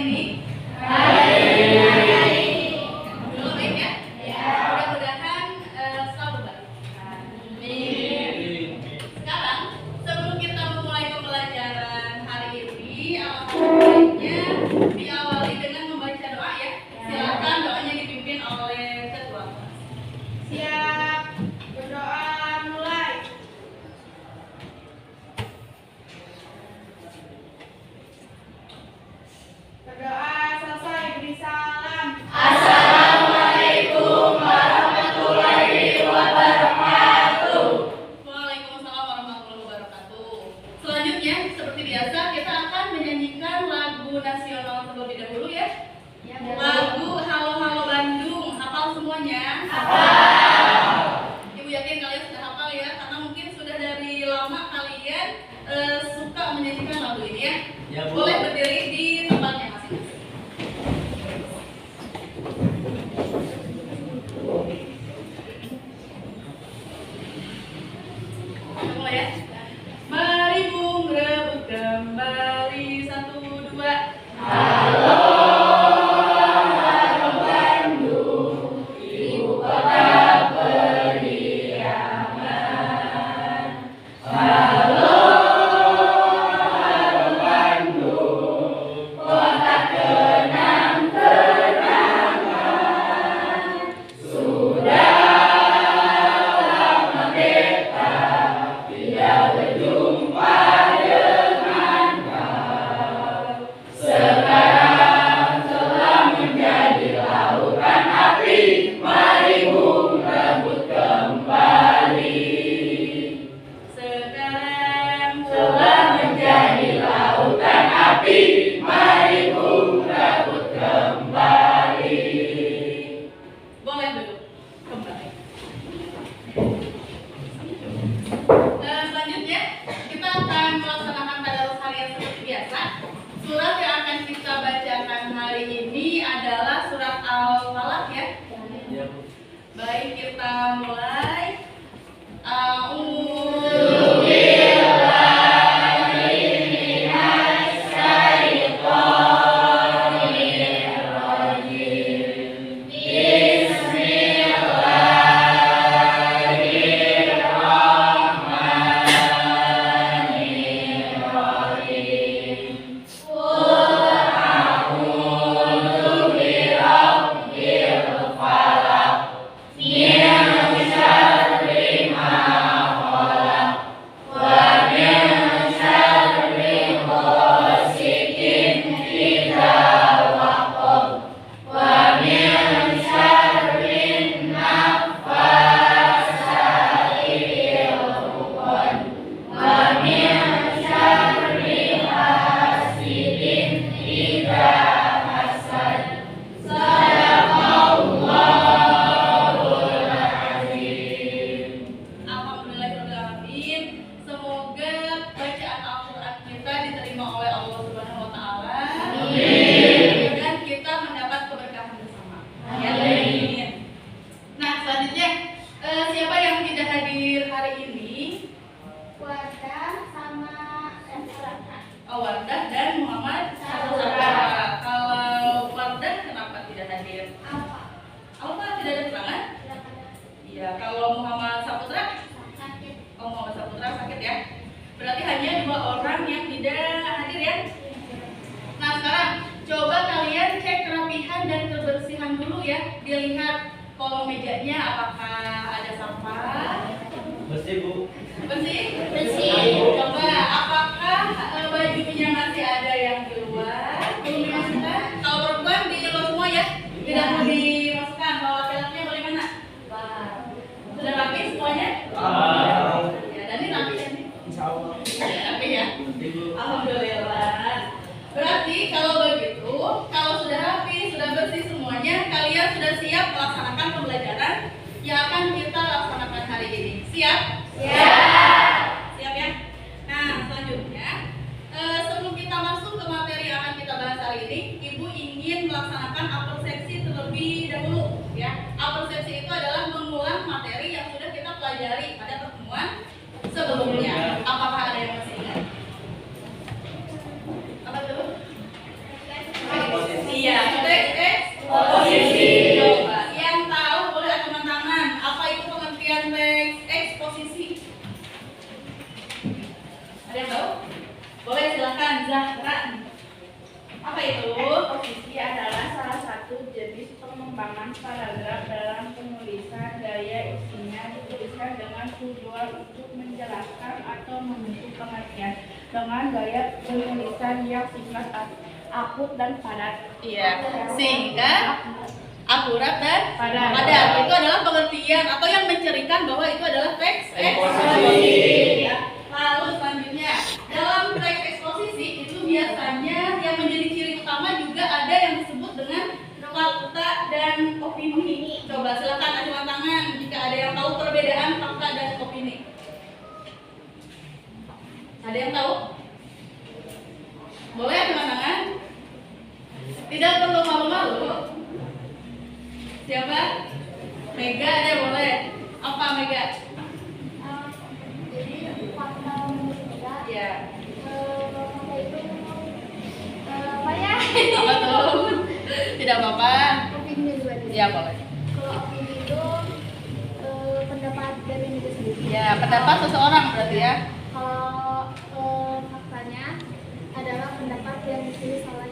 ini? Dulu baik ya? Mudah-mudahan selalu baik. Sekarang, sebelum kita memulai pembelajaran hari ini, alhamdulillahnya diawali dengan membaca doa ya. Silakan doanya dipimpin oleh ketua kelas. Siap, berdoa mulai. Berdoa selesai, beri salam. Assalamualaikum warahmatullahi wabarakatuh. Waalaikumsalam warahmatullahi wabarakatuh. Selanjutnya, seperti biasa, kita akan menyanyikan lagu nasional terlebih dahulu ya. Lagu Halo Halo Bandung. Hafal semuanya? Ibu yakin kalian sudah hafal ya, karena mungkin sudah dari lama kalian suka menyanyikan lagu ini ya. Ya, Bu. Boleh berdiri di tempatnya masing-masing. Mulai ya. Mari bung rebut kembali 1, 2. Sekarang telah menjadi lautan api, mari bung rebut kembali. Boleh duduk kembali. Selanjutnya kita akan melaksanakan tadarus harian seperti biasa. Surat yang akan kita bacakan hari ini adalah surat Al-Falaq ya. Ya, Bu. Baik, kita mulai. Alhamdulillahirrahmanirrahim. Semoga bacaan Al-Quran kita diterima oleh Allah Subhanahu Wa Taala. Dan kita mendapat keberkahan bersama. Amin. Nah, selanjutnya siapa yang tidak hadir hari ini? Wardah sama Sarah. Oh, Wardah dan Muhammad Saputra. Kalau Wardah kenapa tidak hadir? Apa? Alfa tidak ada keterangan? Iya. Kalau Muhammad Saputra? Sakit. Oh, Muhammad Saputra sakit ya. Berarti hanya 2 orang yang tidak hadir ya. Nah, sekarang coba kalian cek kerapihan dan kebersihan dulu ya. Dilihat kolong mejanya apakah ada sampah. Bersih, Bu. Bersih? Bersih. Coba apakah bajunya masih ada yang di luar? Belum dimasukkan? Kalau perempuan di luar semua ya. Tidak mau dimasukkan. Kalau laki-lakinya bagaimana? Sudah rapi semuanya? Ya, dan ini rapi ya nih? Insya Allah. Ya, rapi ya. Ibu. Alhamdulillah. Berarti kalau begitu, kalau sudah rapi, sudah bersih semuanya, kalian sudah siap melaksanakan pembelajaran yang akan kita laksanakan hari ini. Siap? Siap ya? Nah, selanjutnya, sebelum kita masuk ke materi yang akan kita bahas hari ini, Ibu ingin melaksanakan absensi terlebih dahulu ya. Absensi itu adalah mengulang materi yang sudah kita pelajari pada pertemuan sebelumnya. Apakah ada yang masih ingat? Apa dulu? silakan Zahra. Apa itu? Eksposisi adalah salah satu jenis pengembangan paragraf dalam penulisan. Gaya isinya dituliskan dengan tujuan untuk menjelaskan atau membentuk pengertian dengan gaya penulisan yang singkat, akut dan padat. Iya, singkat, akurat dan Padat. padat. Itu adalah pengertian atau yang mencirikan bahwa itu adalah teks Eksposisi. eksposisi. Ya. Lalu selanjutnya, dalam teks eksposisi itu biasanya yang menjadi ciri utama juga ada yang disebut dengan fakta dan opini. Coba silakan acungkan tangan jika ada yang tahu perbedaan fakta dan opini. Ada yang tahu? Boleh acungkan tangan? Tidak perlu malu-malu. Siapa? Mega ada boleh. Apa Mega? Jadi fakta menurut kita, Ya. fakta itu apa ya? Apa tuh? Tidak apa-apa. Opini juga. Ya boleh. Kalau opini itu pendapat dari diri sendiri. Ya pendapat seseorang berarti ya. Kalau faktanya adalah pendapat yang ditulis oleh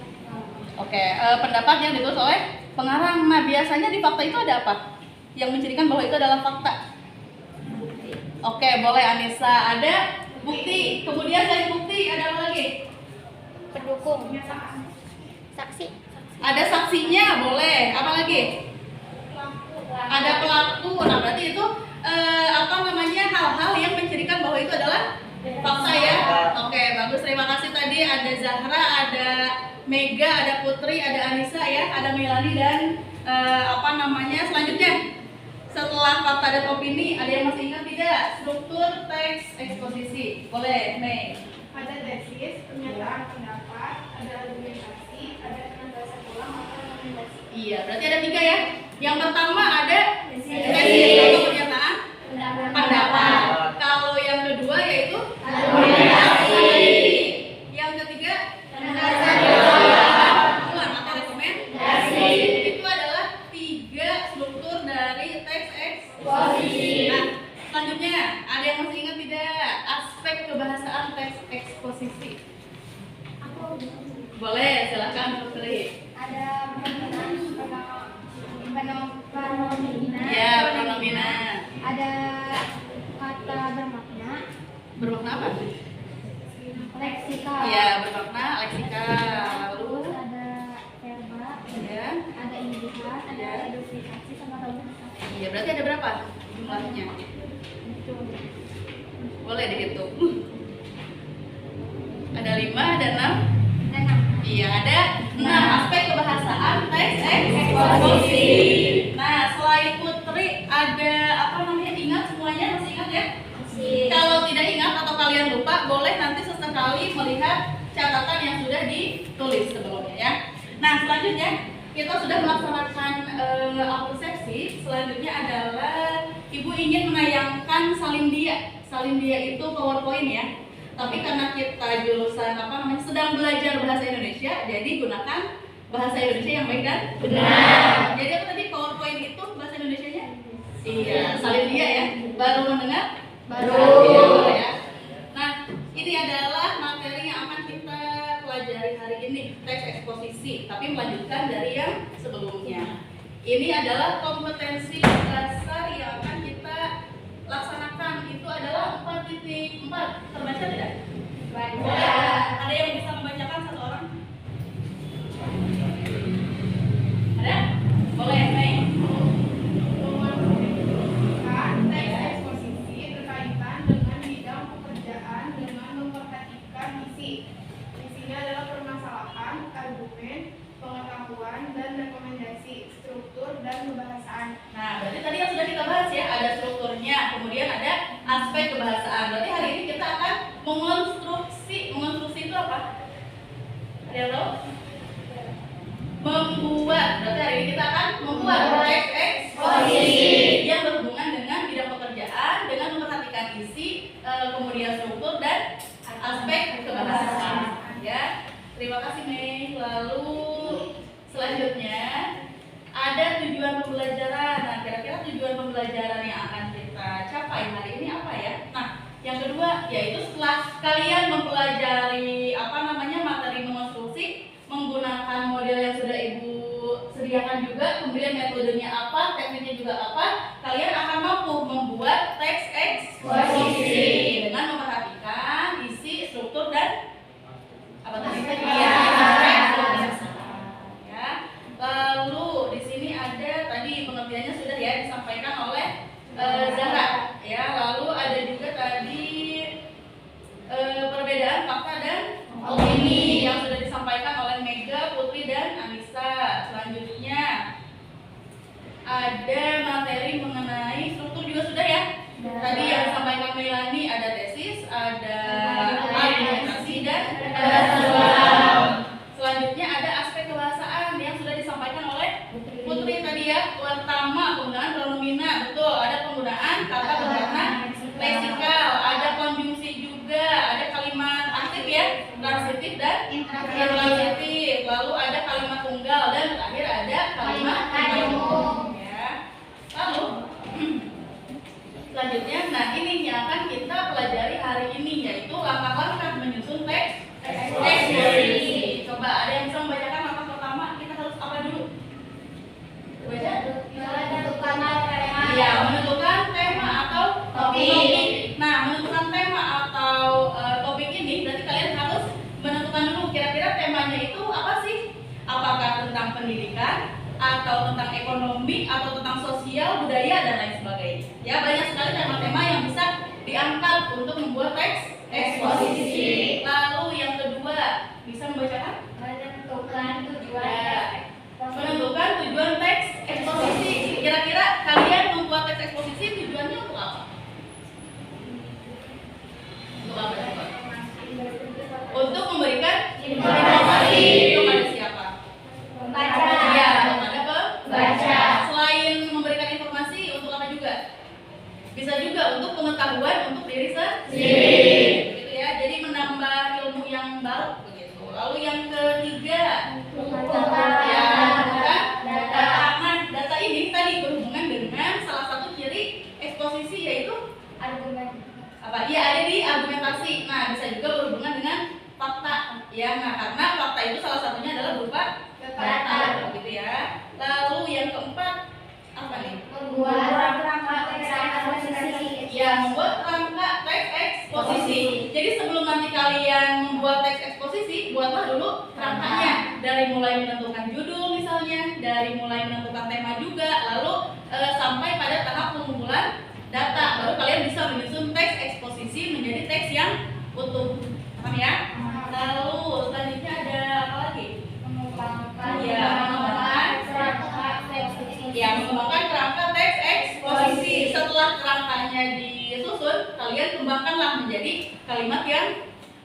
Oke. Pendapat yang ditulis oleh pengarang. Nah biasanya di fakta itu ada apa? Yang mencirikan bahwa itu adalah fakta. Oke boleh Anissa. Ada bukti. Kemudian selain bukti ada apa lagi? pendukung, saksi, Ada saksinya boleh. Apa lagi? Ada pelaku. Nah berarti itu apa namanya hal-hal yang mencirikan bahwa itu adalah fakta ya. Oke bagus, terima kasih. Tadi ada Zahra, ada Mega, ada Putri, ada Anissa ya, ada Melani dan apa namanya selanjutnya. Setelah fakta dan opini, ada yang masih ingat tidak? Struktur teks eksposisi. Boleh, Mei. ada tesis, pernyataan pendapat, ada argumentasi, ada penjelasan ulang atau rekomendasi. Iya, berarti ada 3 ya. Yang pertama ada tesis atau pernyataan pendapat. Kalau yang kedua yaitu argumentasi. Yang ketiga ulang atau rekomendasi. Itu adalah 3 struktur dari teks eksposisi. Nah, selanjutnya ada yang masih ingat tidak aspek kebahasaan teks eksposisi? Boleh, silakan Putri. Ada pronomina, Ya, pronomina. ada kata bermakna, Bermakna apa? leksika, Ya, bermakna leksika. Lalu terus ada verba, ya. ada indikator, ada Ya. edufikasi sama argumentasi. Iya, berarti ada berapa jumlahnya? Boleh dihitung. Ada 5, ada 6. Iya, ada 6 aspek kebahasaan teks eksposisi. Nah, selain Putri ada apa namanya? Ingat semuanya? Masih ingat ya? Kalau tidak ingat atau kalian lupa, boleh nanti sesekali melihat catatan yang sudah ditulis sebelumnya ya. Nah, selanjutnya kita sudah melaksanakan autosepsi. Selanjutnya adalah Ibu ingin menayangkan salindia. Salindia itu PowerPoint ya. Tapi karena kita jurusan apa namanya sedang belajar bahasa Indonesia, jadi gunakan bahasa Indonesia yang baik dan benar. Jadi apa tadi PowerPoint itu bahasa Indonesianya? Iya, salindia ya. Baru mendengar? Baru. Ya. Nah, ini adalah materi yang akan kita pelajari hari ini, teks eksposisi, tapi melanjutkan dari yang sebelumnya. Ini adalah kompetensi dasar yang akan kita laksanakan. Itu adalah 4.4. Terbaca tidak? Ada yang bisa membacakan satu orang? Ada? Boleh, Mei. Teks eksposisi berkaitan dengan bidang pekerjaan dengan memperhatikan isi. Isinya adalah permasalahan, argumen, pengetahuan, dan rekomendasi, struktur, dan kebahasaan. Nah, berarti tadi yang sudah kita bahas ya, ada strukturnya, kemudian ada aspek kebahasaan. Berarti hari ini kita akan mengonstruksi. Mengonstruksi itu apa? Ada yang tahu? Membuat. Berarti hari ini kita akan membuat teks eksposisi yang berhubungan dengan bidang pekerjaan, dengan memperhatikan isi, kemudian struktur dan aspek kebahasaan. Ya, terima kasih Mei. Lalu selanjutnya ada tujuan pembelajaran. Nah, kira-kira tujuan pembelajaran yang akan kita capai hari ini apa ya? Nah, yang kedua kedua yaitu setelah kalian mempelajari materi mengonstruksi menggunakan model yang sudah Ibu sediakan juga, kemudian metodenya apa, tekniknya juga apa, kalian akan mampu membuat teks eksposisi dengan memperhatikan isi, struktur dan apa tadi? Ya. Lalu di sini ada tadi pengertiannya sudah ya disampaikan oleh Zahra. Ya, lalu ada juga tadi perbedaan fakta dan opini yang sudah disampaikan oleh Mega, Putri dan Anissa. Selanjutnya ada materi mengenai struktur juga sudah ya. Tadi yang disampaikan Melani ada tesis, ada argumentasi dan ada studi. Selanjutnya ada aspek kebahasaan yang sudah disampaikan oleh Putri tadi ya. Pertama penggunaan pronomina, betul. Ada penggunaan kata bermakna leksikal, ada konjungsi juga, ada kalimat aktif ya, transitif dan intransitif. Lalu ada kalimat tunggal dan terakhir ada kalimat umum. Ya. Lalu selanjutnya, nah ini yang akan kita pelajari hari ini yaitu langkah-langkah menyusun teks eksposisi. Coba ada yang bisa membacakan langkah pertama, kita harus apa dulu? Baca. Ya, menentukan tema atau topik. Nah, menentukan tema atau topik ini berarti kalian harus menentukan dulu kira-kira temanya itu apa sih? Apakah tentang pendidikan atau tentang ekonomi atau tentang sosial, budaya dan lain sebagainya. Ya, banyak sekali tema-tema yang bisa diangkat untuk membuat teks eksposisi. Lalu yang kedua, bisa membacakan? Menentukan tujuan teks eksposisi. Kira-kira kalian membuat teks eksposisi tujuannya untuk apa? Untuk apa coba? Untuk memberikan informasi kepada siapa? Ya, kepada pembaca. Selain memberikan informasi, untuk apa juga? Bisa juga untuk pengetahuan untuk diri sendiri. Gitu ya. Jadi menambah ilmu yang baru begitu. Lalu yang ketiga, ya, data. Nah, data ini tadi berhubungan dengan salah satu ciri eksposisi yaitu apa? Ya, ada di argumentasi. Nah, bisa juga berhubungan dengan fakta. Ya, nah karena fakta itu salah satunya adalah berupa data, gitu ya. Lalu yang keempat apa nih? Membuat rangka teks eksposisi. Ya, membuat rangka teks eksposisi. Jadi sebelum nanti kalian membuat teks eksposisi, buatlah dulu rangkanya. Dari mulai menentukan judul misalnya, dari mulai menentukan tema juga, lalu sampai pada tahap pengumpulan data. Baru kalian bisa menyusun teks eksposisi menjadi teks yang utuh. Paham ya? Lalu selanjutnya ada apa lagi? Mengembangkan kerangka teks eksposisi. Setelah kerangkanya disusun, kalian kembangkanlah menjadi kalimat yang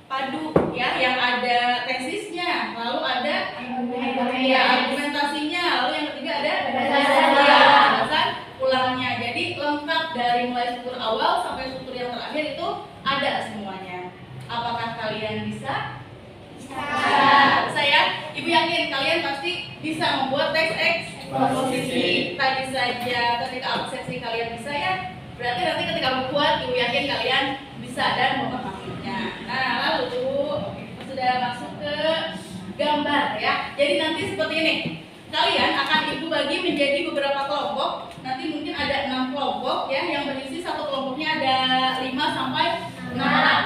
padu ya, yang ada tesisnya, lalu ada argumentasinya, lalu yang ketiga ada batasan ulangnya. Jadi lengkap dari mulai struktur awal sampai struktur yang terakhir itu ada semuanya. Apakah kalian bisa? Bisa ya. Ibu yakin kalian pasti bisa membuat teks eksposisi. Tadi saja ketika absensi kalian bisa ya. Berarti nanti ketika membuat, ibu yakin kalian bisa dan memahaminya. Nah, lalu sudah masuk ke gambar ya. Jadi nanti seperti ini. Kalian akan ibu bagi menjadi beberapa kelompok. Nanti mungkin ada 6 kelompok ya, yang berisi satu kelompoknya ada 5 sampai 6 orang.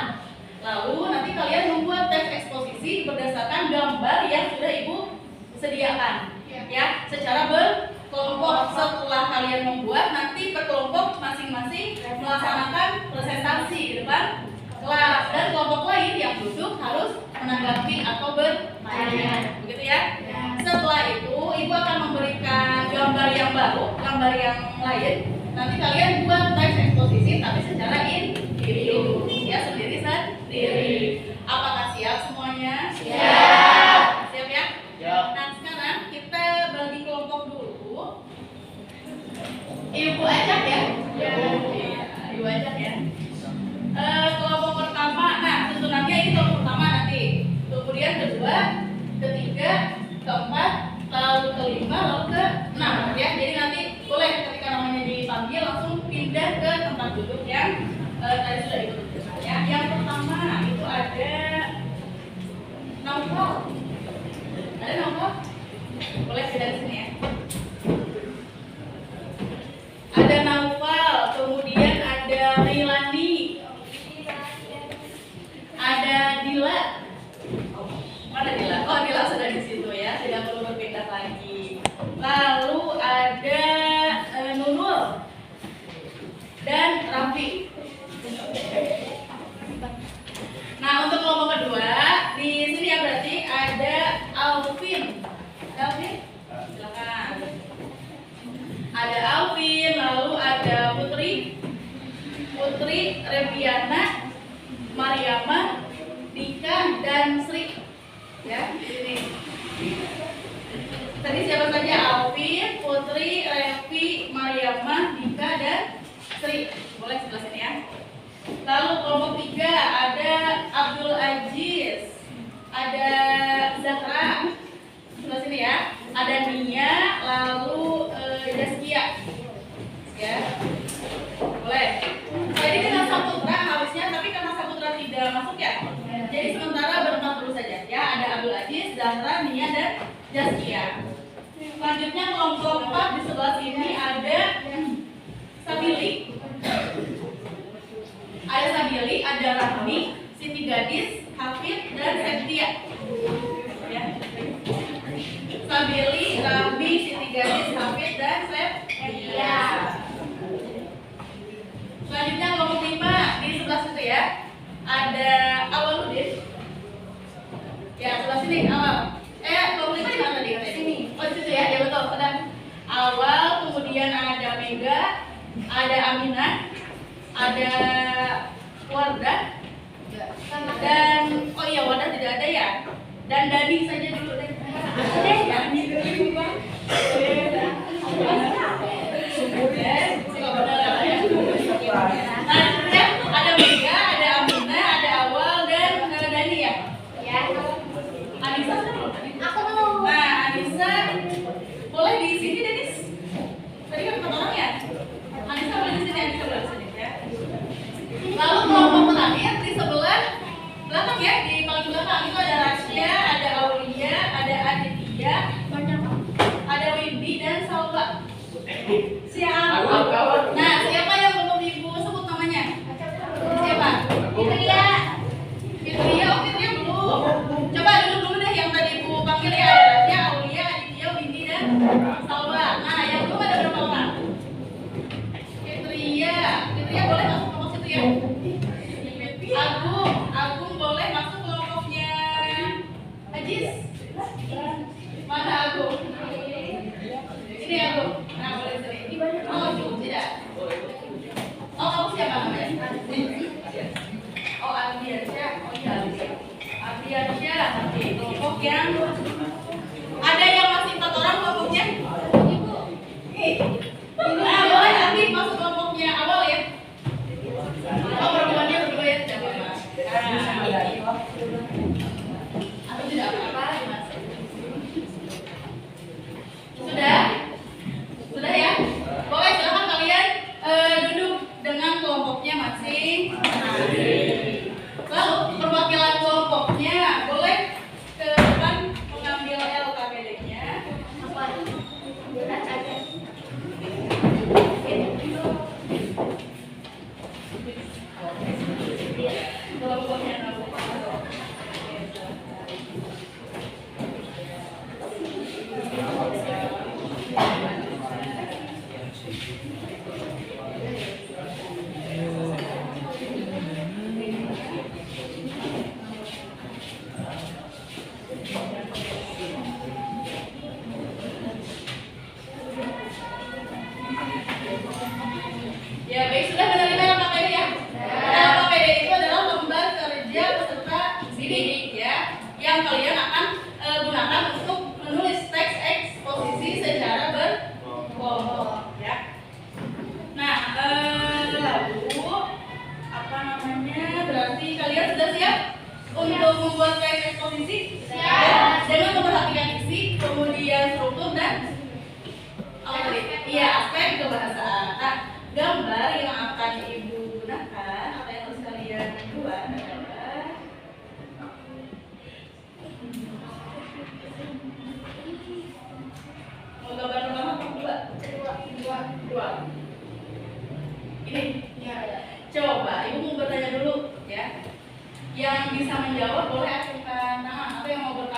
Lalu nanti kalian membuat teks eksposisi berdasarkan gambar yang sudah ibu sediakan ya, secara berkelompok. Setelah kalian membuat, nanti per kelompok masing-masing melaksanakan presentasi di depan kelas, dan kelompok lain yang duduk harus menanggapi atau bertanya, begitu ya. Setelah itu ibu akan memberikan gambar yang baru, gambar yang lain. Nanti kalian buat teks eksposisi tapi secara individu ya, sendiri. Apakah siap semuanya? Siap. Siap ya? Siap. Nah, sekarang kita bagi kelompok dulu. Ibu ajak ya? Ya. Ibu ajak ya. Kelompok pertama, nah susunannya ini kelompok pertama nanti. Kemudian kedua, ketiga, keempat, lalu kelima, lalu keenam ya. Jadi nanti boleh ketika namanya dipanggil langsung pindah ke tempat duduk yang tadi sudah dibentuk ya. Naufal. Ada Naufal? Boleh dari sini ya. Ada Naufal, kemudian ada Milani, ada Dila. Mana Dila? Oh, Dila sudah di situ ya, tidak perlu berpindah lagi. Lalu ada Nurul dan Raffi. Nah, untuk kelompok kedua di sini ya berarti ada Alvin. Ada Alvin? Silakan. Ada Alvin, lalu ada Putri, Reviana, Mariama, Dika, dan Sri. Ya, di sini. Tadi siapa saja? Alvin, Putri, Revi, Mariama, Dika, dan Sri. Boleh sebelah sini ya. Lalu kelompok 3 ada Abdul Aziz, ada Zahra, sebelah sini ya. Ada Nia, lalu Zaskia. Ya, boleh. Jadi dengan Saputra harusnya, tapi karena Saputra tidak masuk ya. Jadi sementara berempat dulu saja. Ya, ada Abdul Aziz, Zahra, Nia, dan Zaskia. Selanjutnya kelompok 4 di sebelah sini ada Sabili. Ada Sabili, ada Rahmi, Siti Gadis, Hafid, dan Septia. Ya. Sabili, Rahmi, Siti Gadis, Hafid, dan Septia. Selanjutnya kelompok 5 di sebelah situ ya. Ada Awaludin. Ya, sebelah sini Awal. Kelompok 5 di mana tadi? Sini. Oh, di situ ya. Ya betul. Ada Awal, kemudian ada Mega, ada Aminah, ada Wardah, dan oh iya Wardah tidak ada ya. Dan Dani saja dulu deh. Dani dulu Bang. Ada Mega, ada Aminah, ada Awal, dan Dani ya. Ya. Anissa belum? Aku belum. Nah, Anissa boleh di sini Denis. Tadi kan 4 orang ya. Anissa boleh di sini, Anissa boleh di sini ya. Lalu kelompok terakhir di sebelah belakang ya, di paling belakang itu ada Rasya, ada Aulia, ada Aditya, ada Windy, dan Salwa. Siapa? Nah, siapa yang belum ibu sebut namanya? Siapa? Fitria. Fitria, oh Fitria belum. Coba dulu deh yang tadi ibu panggil ya, ada Rasya, Aulia, Aditya, Windy, dan Salwa. Nah, yang belum ada berapa orang? Fitria boleh masuk kelompok situ ya. Agung boleh masuk kelompoknya Ajis. Mana Agung? Ini Agung. Nah, boleh sini. Oh, Agung tidak. Oh, kamu siapa namanya? Oh, Ardiansyah. Oh iya, Ardiansyah. Oke, kelompok yang ada yang masih 4 orang kelompoknya? Ibu. Nah, boleh nanti masuk kelompoknya awal ya. Oh, perempuannya berdua ya, tidak apa-apa. Atau tidak apa-apa, Mas. Sudah? Sudah ya? Boleh silakan kalian duduk dengan kelompoknya masing-masing. Lalu perwakilan kelompoknya boleh ke depan.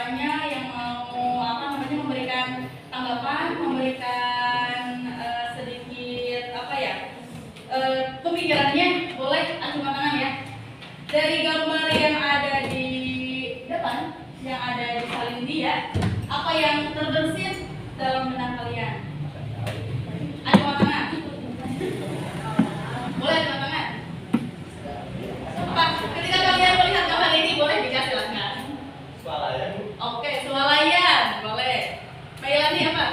pesertanya yang mau memberikan tanggapan, memberikan sedikit pemikirannya, boleh acungkan tangan ya. Dari gambar yang ada di depan, yang ada di salin dia, apa yang terbersit dalam benak kalian? Acungkan tangan. Boleh acungkan tangan. Pak, ketika kalian melihat gambar ini, boleh bicara silakan. Swalayan. Oke, swalayan, boleh. Mailani apa?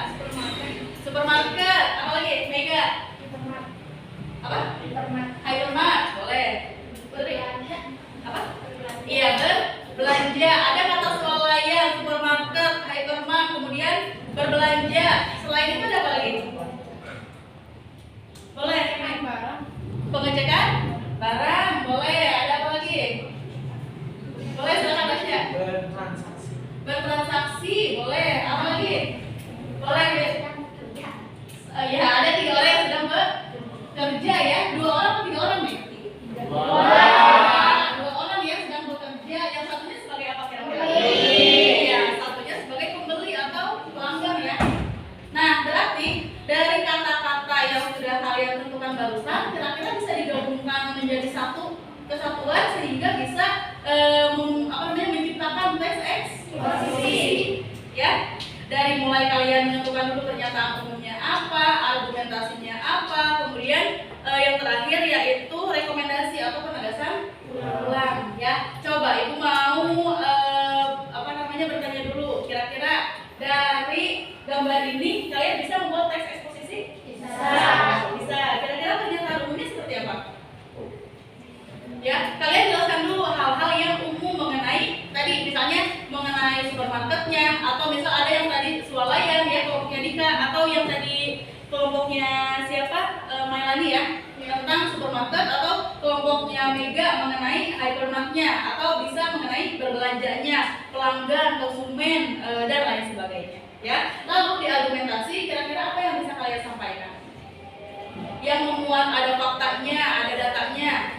Supermarket. Apa lagi? Mega. Apa? Hypermart, boleh. Putri. Apa? Iya, berbelanja. Ada kata swalayan, supermarket, hypermart, kemudian berbelanja. Selain itu ada apa lagi? Boleh. Pengecekan barang, boleh. Ada apa lagi? Boleh, silakan Tasya. Bertransaksi, boleh. Apa lagi? Boleh. Ya, ada 3 orang yang sedang bekerja ya. 2 orang atau 3 orang nih? 2 orang yang sedang bekerja. Yang satunya sebagai apa kira-kira? Iya, satunya sebagai pembeli atau pelanggan ya. Nah, berarti dari kata-kata yang sudah kalian tentukan barusan, kira-kira bisa digabungkan menjadi satu kesatuan sehingga bisa menciptakan teks eksposisi ya. Dari mulai kalian menentukan dulu pernyataan umumnya apa, argumentasinya apa, kemudian yang terakhir yaitu rekomendasi atau penegasan ulang ya. Coba ibu mau bertanya dulu, kira-kira dari gambar ini kalian bisa membuat teks eksposisi? Bisa. Kira-kira pernyataan umumnya seperti apa? Ya, kalian jelaskan dulu hal-hal yang umum mengenai tadi, misalnya mengenai supermarketnya, atau misal ada yang tadi swalayan ya, kelompoknya Dika, atau yang tadi kelompoknya siapa? Mailani ya, tentang supermarket, atau kelompoknya Mega mengenai hypermartnya, atau bisa mengenai berbelanjanya, pelanggan, konsumen, dan lain sebagainya ya. Lalu di argumentasi kira-kira apa yang bisa kalian sampaikan? Yang memuat ada faktanya, ada datanya.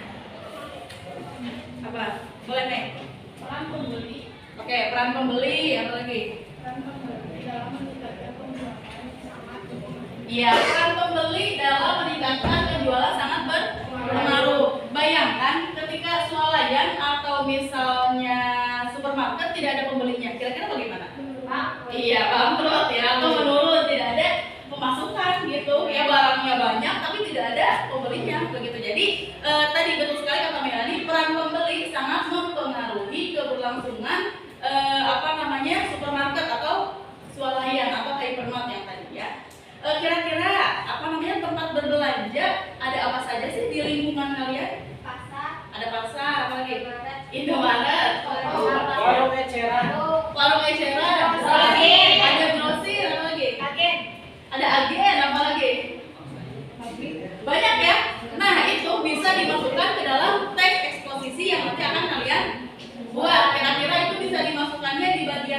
Apa? Boleh nih? Peran pembeli. Oke, peran pembeli, apa lagi? Peran pembeli dalam meningkatkan penjualan sangat Iya, peran pembeli dalam meningkatkan penjualan sangat berpengaruh. Bayangkan ketika swalayan atau misalnya supermarket tidak ada pembelinya, kira-kira bagaimana? Iya, bangkrut ya, atau menurun, tidak ada pemasukan gitu. Ya barangnya banyak tapi tidak ada pembelinya begitu. Jadi tadi betul sekali kata Melani, peran pembeli sangat mempengaruhi keberlangsungan supermarket atau swalayan atau hypermart yang tadi ya. Kira-kira tempat berbelanja ada apa saja sih di lingkungan kalian? Pasar. Ada pasar, apa lagi? Indomaret, Warung eceran. warung eceran, Grosir. ada grosir, apa lagi? Agen. Ada agen, apa lagi? Banyak ya. Nah, itu bisa dimasukkan ke dalam teks eksposisi yang nanti akan kalian buat. Kira-kira itu bisa dimasukkannya di bagian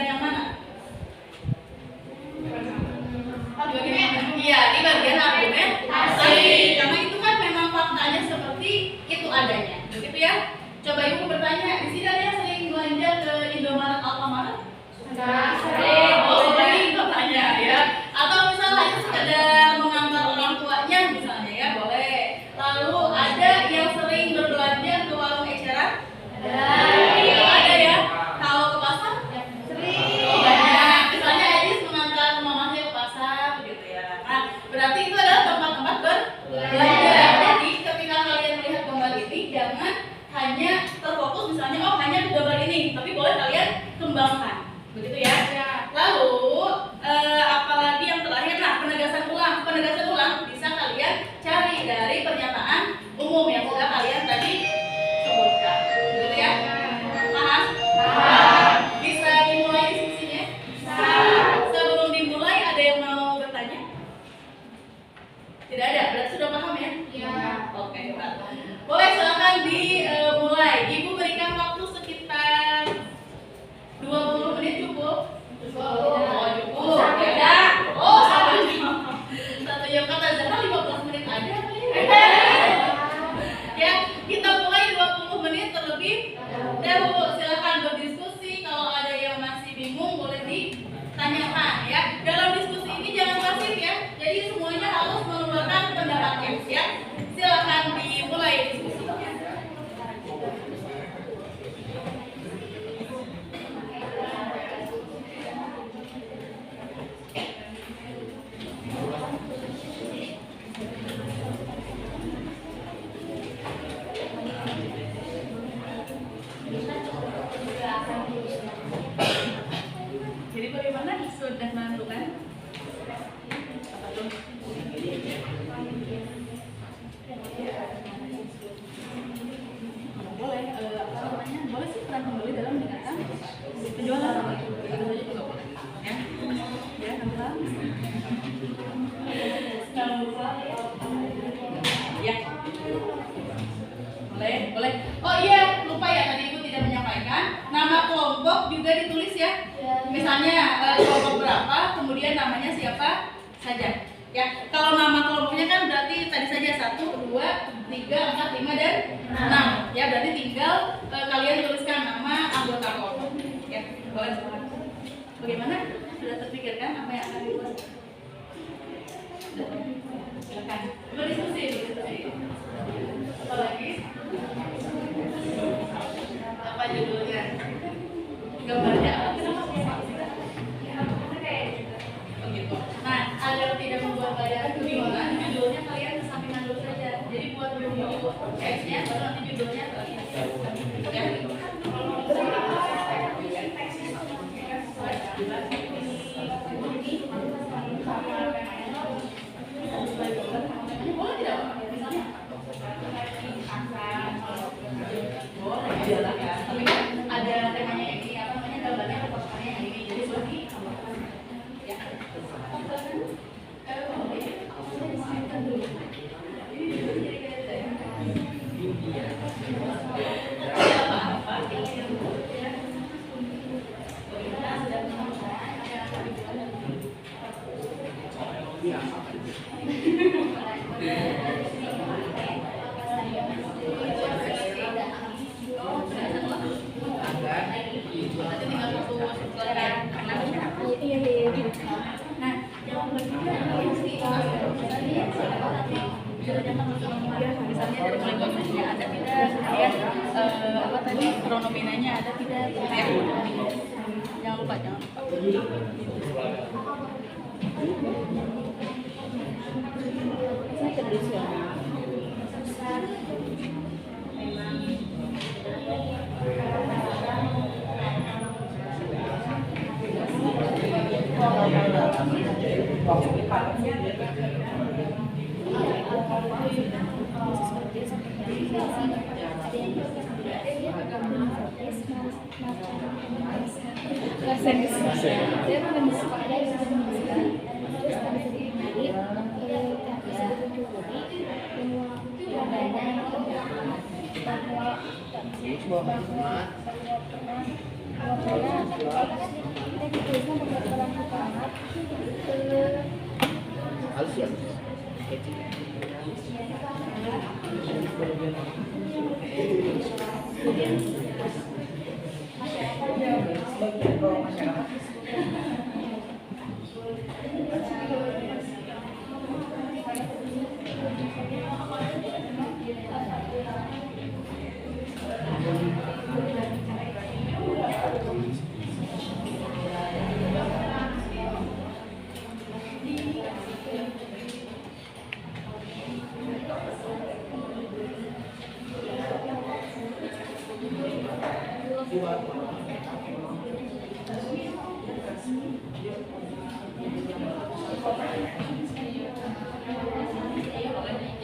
Misalnya kelompok berapa, kemudian namanya siapa saja. Ya, kalau nama kelompoknya kan berarti tadi saja 1, 2, 3, 4, 5 dan 6. Ya, berarti tinggal kalian tuliskan nama anggota kelompok. Ya, boleh. Bagaimana? Sudah terpikirkan apa yang akan dibuat? Silakan. Berdiskusi. Apa lagi? Apa judulnya? Gambarnya apa? Begitu. Nah, agar tidak membuat kalian kebingungan, judulnya kalian kesampingan dulu saja. Jadi buat dulu teksnya, baru nanti judulnya kalian. Ya. Boleh tidak? Misalnya? Boleh ya. Tapi kan ada temanya yang ini, apa namanya, gambarnya perkotaannya yang ini. Jadi boleh ditambahkan. Ya. Nah, yang kedua misalnya dari mulai konsennya ada tidak, kemudian apa tadi pronominanya ada tidak, ya. Jangan lupa, jangan lupa.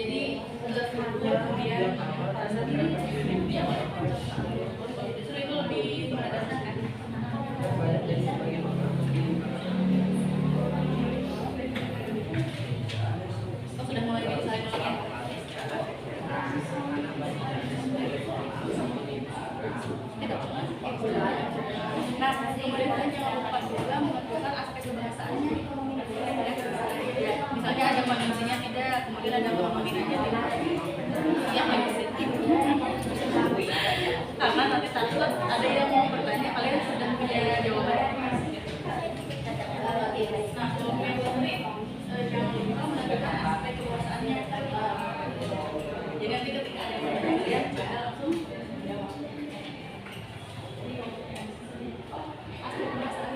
Jadi kemudian justru itu lebih berdasarkan. Oh, sudah mulai bisa ya. Nah, kemudian kalian jangan lupa juga menentukan aspek kebahasaannya. Misalnya ada kondisinya tidak, kemudian ada pronominanya tidak. Yang positif. Karena nanti takut ada yang mau bertanya, kalian sudah punya jawaban. Nah, jangan lupa menentukan aspek kebahasaannya. Jadi nanti ketika ada yang bertanya, langsung jawab. Aspek kebahasaannya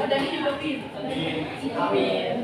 dan hidup itu. Amin.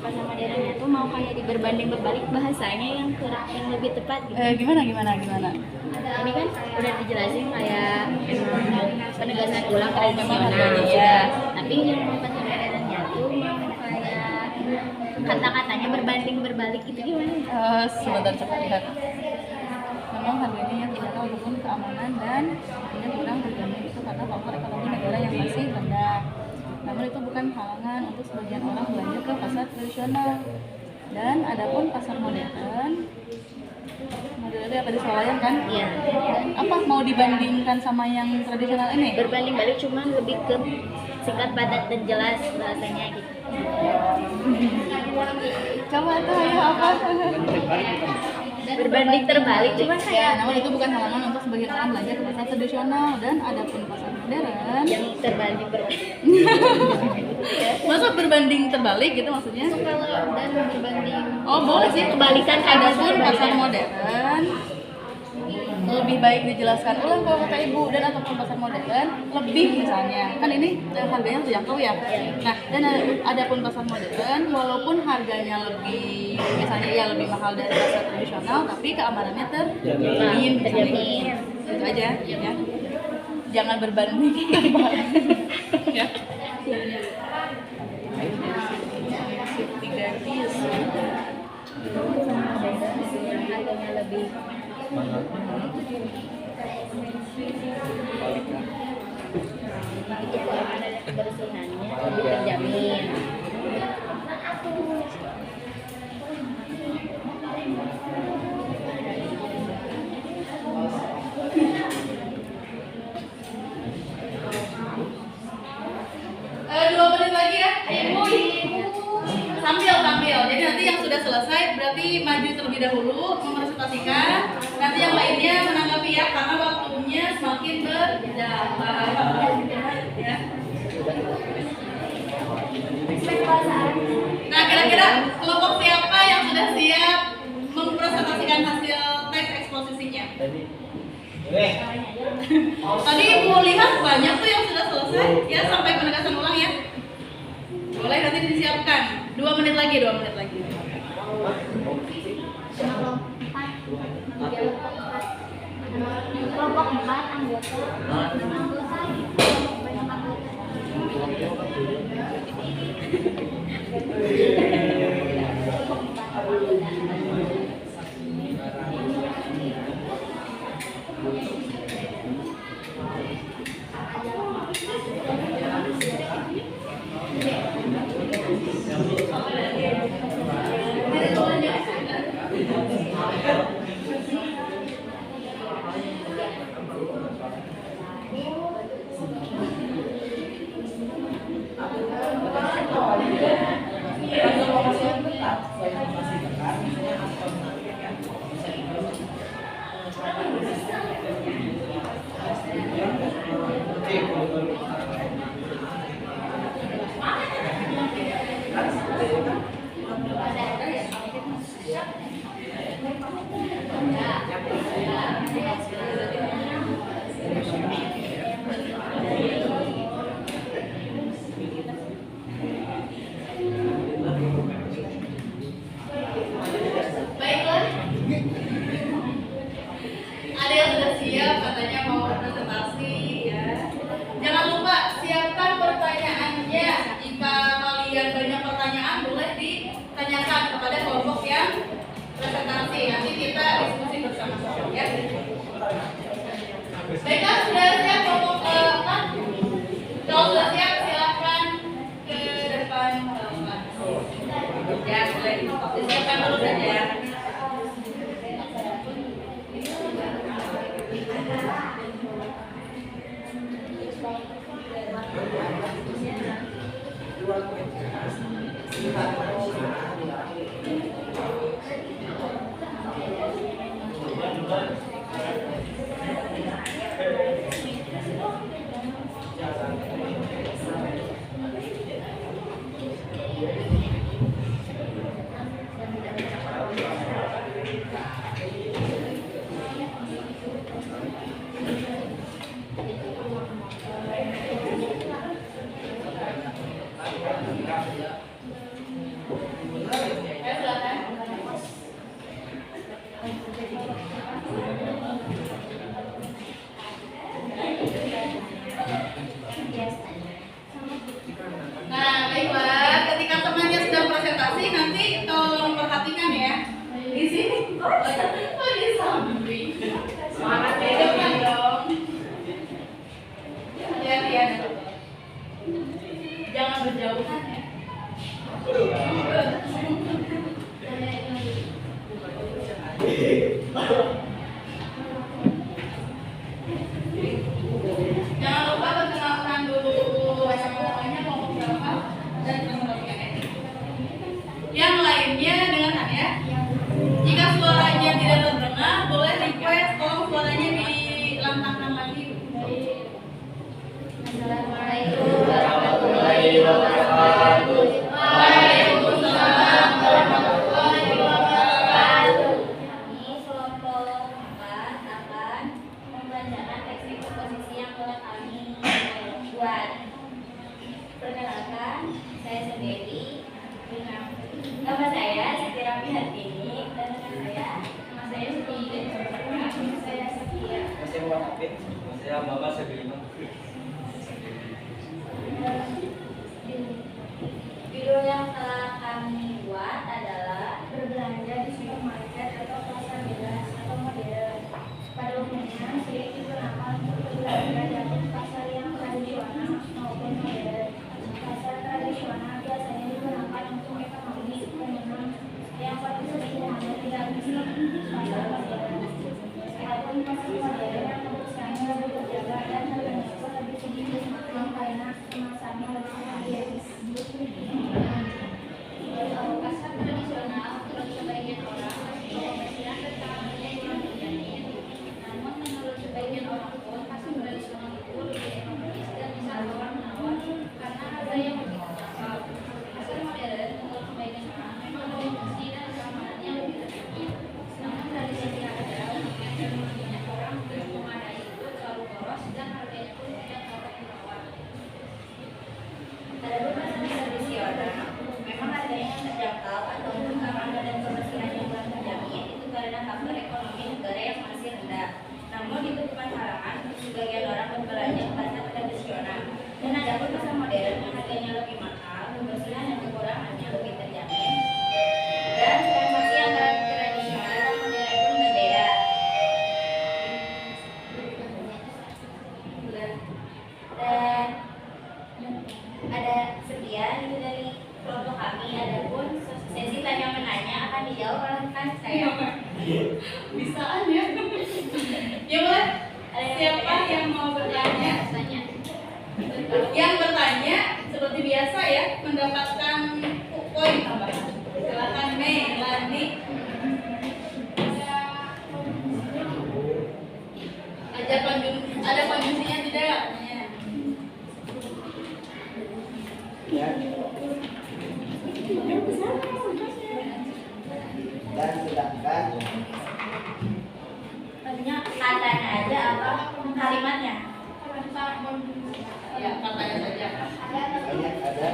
Pasar modernnya tuh mau kayak berbanding berbalik bahasanya yang lebih tepat gitu. Gimana? Ini kan udah dijelasin kayak penegasan ulang memang tradisional harganya ya. ya. Tapi yang pasar modernnya tuh mau kayak kata-katanya berbanding berbalik itu gimana? Sebentar cepat lihat. Memang harganya yang terjangkau ataupun keamanan dan hanya kurang terjamin itu karena faktor ekonomi negara yang masih rendah. Namun itu bukan halangan untuk sebagian orang belanja ke pasar tradisional. Dan adapun pasar modern itu apa disesuaikan kan? Iya. Apa mau dibandingkan sama yang tradisional ini? Berbanding balik cuman lebih ke singkat padat dan jelas bahasanya gitu. Coba tuh ayo apa? Berbanding terbalik cuman Ya, kayak namun itu bukan halangan untuk sebagian orang belanja ke pasar tradisional dan adapun pasar modern. yang terbanding berbalik. Masa berbanding terbalik gitu maksudnya? Kalau dan berbanding Oh boleh sih. kebalikan Adapun ada pasar modern lebih baik dijelaskan ulang kalau kata ibu, dan ataupun pasar modern lebih misalnya kan ini harganya terjangkau ya. Nah, dan adapun pasar modern walaupun harganya lebih misalnya ya lebih mahal dari pasar tradisional tapi keamanannya terjamin. Itu aja ya. Jangan berbanding terbalik. Ya. 3 piece. harganya lebih itu keamanan dan kebersihannya lebih terjamin. Dua menit lagi ya, ibu. Sambil. Jadi nanti yang sudah selesai berarti maju terlebih dahulu mempresentasikan. Nanti yang lainnya menanggapi ya, karena waktunya semakin berjalan. Ya. Nah, kira-kira kelompok siapa yang sudah siap mempresentasikan hasil teks eksposisinya? Tadi ibu lihat banyak tuh yang sudah selesai ya, sampai penegasan ulang ya. Boleh nanti disiapkan. 2 menit lagi. Kelompok 4 anggota. Siap. presentasi. Nanti kita diskusi bersama-sama ya. Baiklah, sudah siap kelompok keempat? Kalau sudah siap, silakan ke depan kelas. Ya, boleh disiapkan dulu saja. Nah, baiklah. Ketika temannya sedang presentasi, nanti tolong perhatikan ya. Di sini. Oh, di samping. Semangat ya, depan dong. Hati-hati. Jangan berjauhan ya. Jangan lupa perkenalkan dulu namanya kelompok berapa dan presentasikannya. Yang lainnya dengarkan ya. Jika suaranya tidak terdengar, boleh request tolong suaranya dilantangkan lagi. Assalamualaikum warahmatullahi wabarakatuh. Waalaikumsalam warahmatullahi wabarakatuh. Ini kelompok 4 akan membelajarkan teknik komposisi yang telah kami buat. Perkenalkan, saya sendiri. Nama saya Siti Rafi Hartini dan rekan saya Siti dan saya Setia. Saya Muhammad, saya Mama Sebelum. Judul yang telah kami buat adalah berbelanja di supermarket atau pasar bebas atau modern. Pada umumnya sering digunakan untuk berbelanja di pasar yang tradisional maupun modern. Pasar tradisional biasanya digunakan untuk ekonomi umum yang pada sederhana tidak bisa pasar modern. Adapun pasar modern yang kebutuhannya lebih terjaga dan harganya pun lebih sedikit karena kemasannya lebih higienis. Pasar tradisional menurut sebagian orang masih mengoperasikan keterangannya yang terjadi. Namun menurut sebagian orang pun pasar tradisional itu lebih ekonomis dan bisa tawar-menawar karena harga yang lebih terjangkau. Pasar modern menurut sebagian orang memang lebih bersih dan keamanannya lebih terjamin. Namun dari sisi harga, yang banyak orang belum memadai itu terlalu boros dan harganya pun tidak tawar-menawar. Adapun pasar tradisional memang harganya terjangkau atau keamanan dan kebersihan yang belum terjamin itu karena faktor ekonomi negara yang masih rendah. Namun itu bukan halangan untuk sebagian orang berbelanja ke pasar tradisional. Dan adapun pasar modern yang harganya lebih mahal, kebersihan dan kekurangannya lebih terjamin. Dan transaksi antara tradisional dan modern pun berbeda. Dan ada sekian itu dari kelompok kami. Adapun sesi tanya menanya akan dijawab oleh rekan saya. Bisaan ya. Ya boleh. Siapa yang mau bertanya? Yang bertanya seperti biasa ya mendapatkan poin tambahan. Silakan Melani. Ada konjungsinya tidak? Ya. Dan sedangkan Katanya aja apa kalimatnya? Ya, katanya saja. banyak ada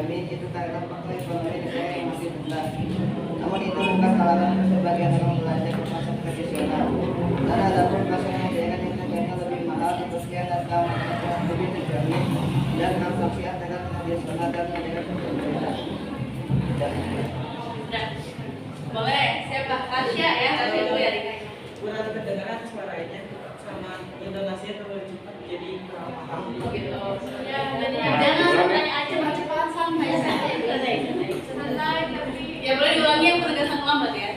terjamin itu karena faktor ekonomi negara yang masih rendah. Namun itu bukan halangan sebagian orang belanja ke pasar tradisional. Dan ada pun pasar modern yang harganya lebih mahal, kebersihan dan keamanan lebih terjamin, dan transaksi antara tradisional dan modern berbeda. Udah. Boleh, siapa? Tasya ya, Tasya dulu ya Rika. Kurang kedengaran suaranya sama intonasinya terlalu cepat jadi kurang paham. Oh gitu. Ya, jangan sampai aja cepat sampai santai. Ya boleh diulangi yang pertegasan lambat ya.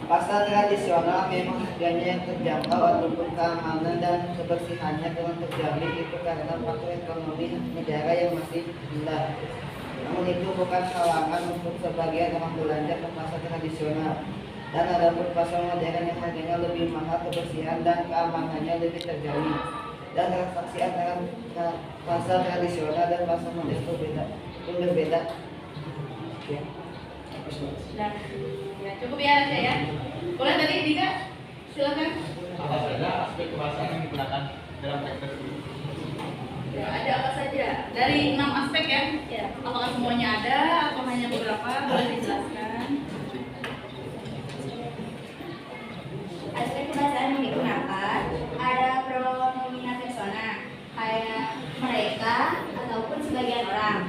Pasar tradisional memang harganya yang terjangkau ataupun keamanan dan kebersihannya kurang terjamin itu karena faktor ekonomi negara yang masih rendah. Namun itu bukan halangan untuk sebagian orang belanja ke pasar tradisional. Dan ada pun pasar modern yang harganya lebih mahal, kebersihan dan keamanannya lebih terjamin. Dan transaksi antara pasar tradisional dan pasar modern berbeda. Ya. Nah, ya cukup ya Tasya ya. Boleh tadi Dika, silakan. Apa saja aspek kebahasaan yang digunakan dalam teks tersebut? Ya, ada apa saja? Dari 6 aspek ya? Ya. Apakah semuanya ada atau hanya beberapa? Boleh dijelaskan. Aspek kebahasaan yang digunakan ada pronomina persona kayak mereka ataupun sebagian orang.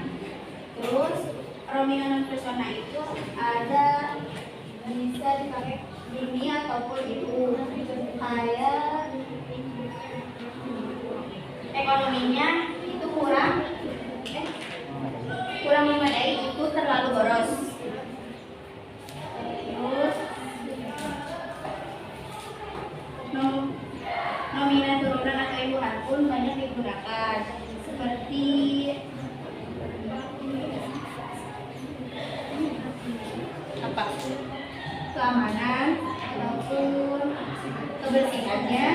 Terus pronomina persona itu ada bisa dipakai ini ataupun itu kayak ekonominya itu kurang memadai, itu terlalu boros. Terus nomina turunan atau ibuan pun banyak digunakan seperti Apa? keamanan ataupun kebersihannya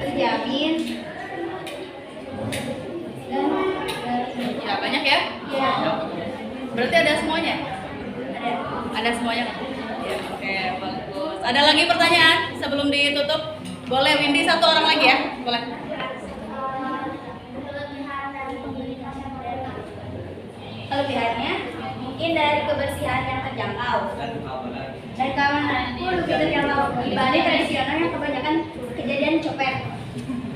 terjamin dan Ya banyak ya? ya Berarti ada semuanya? ada. Ada semuanya? Ya, oke, bagus. Ada lagi pertanyaan sebelum ditutup? Boleh Windy satu orang lagi ya? Boleh. Kelebihannya mungkin dari kebersihan yang terjangkau Dan keamanan. dan keamanan pun lebih terjangkau dibanding tradisional yang kebanyakan kejadian copet,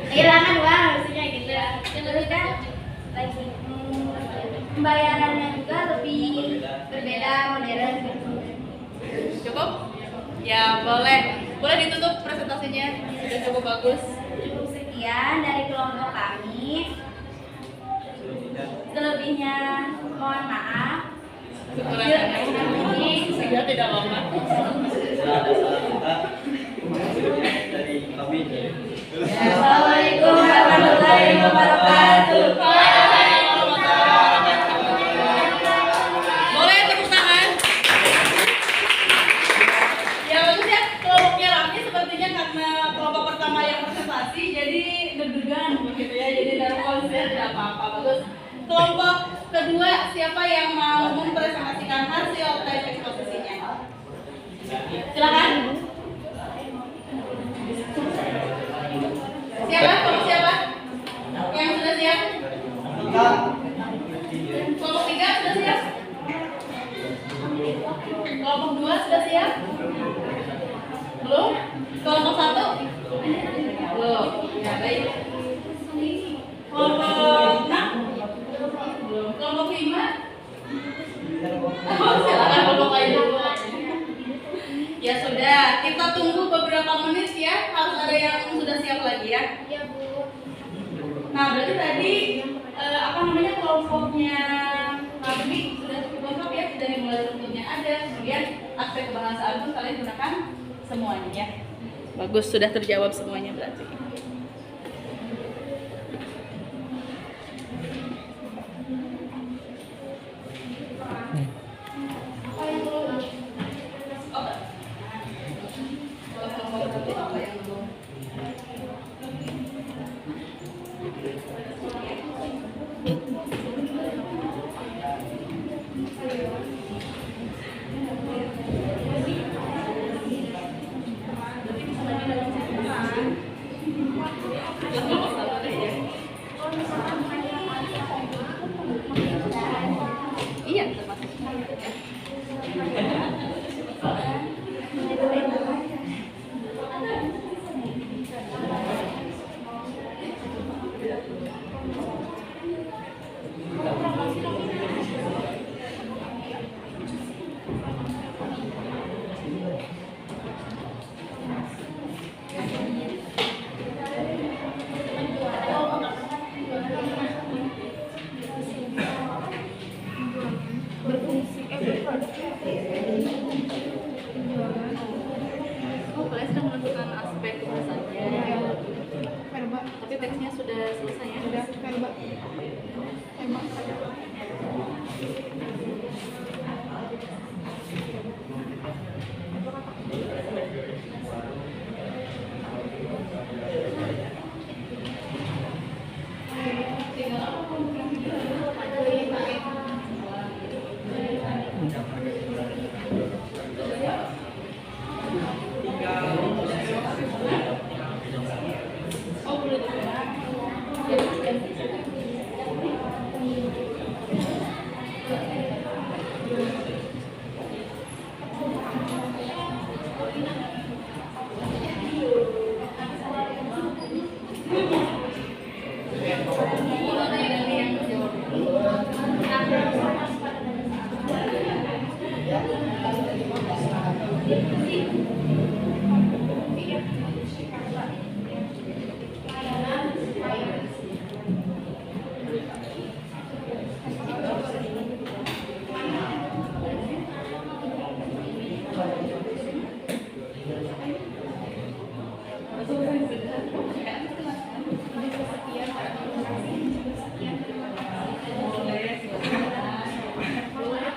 kehilangan uang maksudnya gitu. Terus kan lagi pembayarannya juga lebih berbeda, modern gitu. Cukup? Ya boleh. Boleh ditutup presentasinya. Sudah cukup bagus. Cukup sekian dari kelompok kami. Selebihnya mohon maaf. Kekurangannya saya tidak apa-apa. Ada salah kita dari kami. Assalamualaikum warahmatullahi wabarakatuh. Boleh tepuk tangan. Ya bagus ya, kelompoknya Raffi sepertinya karena kelompok pertama yang presentasi jadi deg-degan begitu ya, jadi dalam konser tidak apa-apa, bagus. Kelompok kedua siapa yang mau mempresentasikan hasil tes eksposisinya? Silakan. Siapa? Kelompok siapa? Yang sudah siap? Kelompok 3 sudah siap? Kelompok 2 sudah siap? Belum? Kelompok 1? Belum. Ya, baik. Kelompok 6? Belum. Kelompok 5? Oh, silakan kelompok lain dulu. Ya sudah, kita tunggu beberapa menit ya. Harus ada yang sudah siap lagi ya. Ya Bu. Nah, berarti tadi kelompoknya Raffi sudah cukup lengkap ya, dari mulai runtutnya ada, kemudian aspek kebahasaan pun kalian gunakan semuanya ya. Bagus, sudah terjawab semuanya berarti. Iya, termasuk. Oh, kalian sedang menentukan aspek saja. Tapi teksnya sudah selesai ya? Sudah, verba.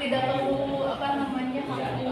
Tidak perlu apa namanya satu